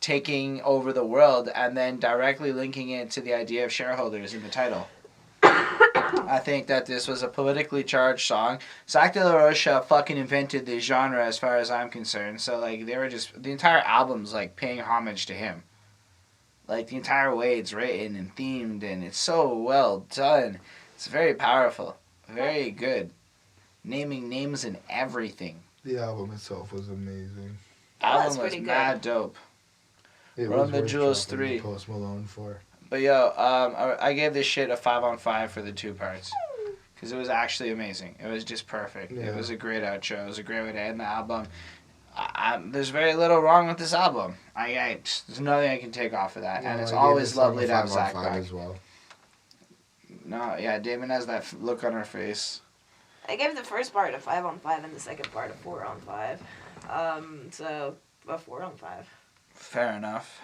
taking over the world and then directly linking it to the idea of shareholders in the title. I think that this was a politically charged song. Zach De La Rocha fucking invented the genre as far as I'm concerned. So, like, they were just... The entire album's, like, paying homage to him. Like, the entire way it's written and themed, and it's so well done. It's very powerful. Very good. Naming names and everything. The album itself was amazing. Album was mad dope. Run the Jewels 3. Post Malone 4. But yo, I gave this shit a 5 on 5 for the 2 parts. Because it was actually amazing. It was just perfect. Yeah. It was a great outro. It was a great way to end the album. There's very little wrong with this album. There's nothing I can take off of that. And it's always lovely to have Zach back. As well. No, yeah, Damon has that look on her face. I gave the first part a 5 on 5 and the second part a 4 on 5. So a 4 on 5. Fair enough.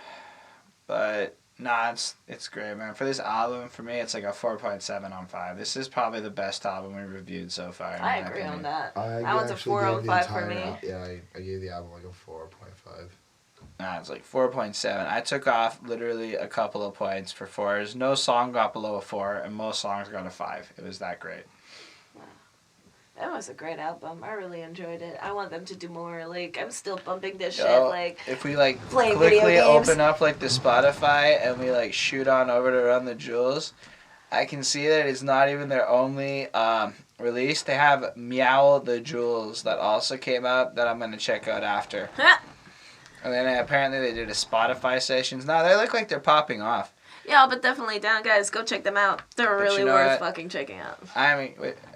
But nah, it's great, man. For this album, for me, it's like a 4.7 on 5. This is probably the best album we've reviewed so far. I agree on that. That one's a 4 on 5 for me. Yeah, I gave the album like a 4.5. Nah, it's like 4.7. I took off literally a couple of points for 4s. No song got below a 4, and most songs got a 5. It was that great. That was a great album. I really enjoyed it. I want them to do more. Like, I'm still bumping this shit. Like, if we like playing quickly open up like the Spotify and we like shoot on over to Run the Jewels, I can see that it's not even their only release. They have Meow the Jewels that also came out that I'm gonna check out after. And then apparently they did a Spotify sessions. Now they look like they're popping off. Yeah, but definitely down, guys. Go check them out. They're really worth fucking checking out. I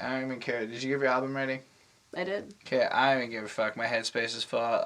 don't even care. Did you give your album rating? I did. Okay, I don't even give a fuck. My headspace is full.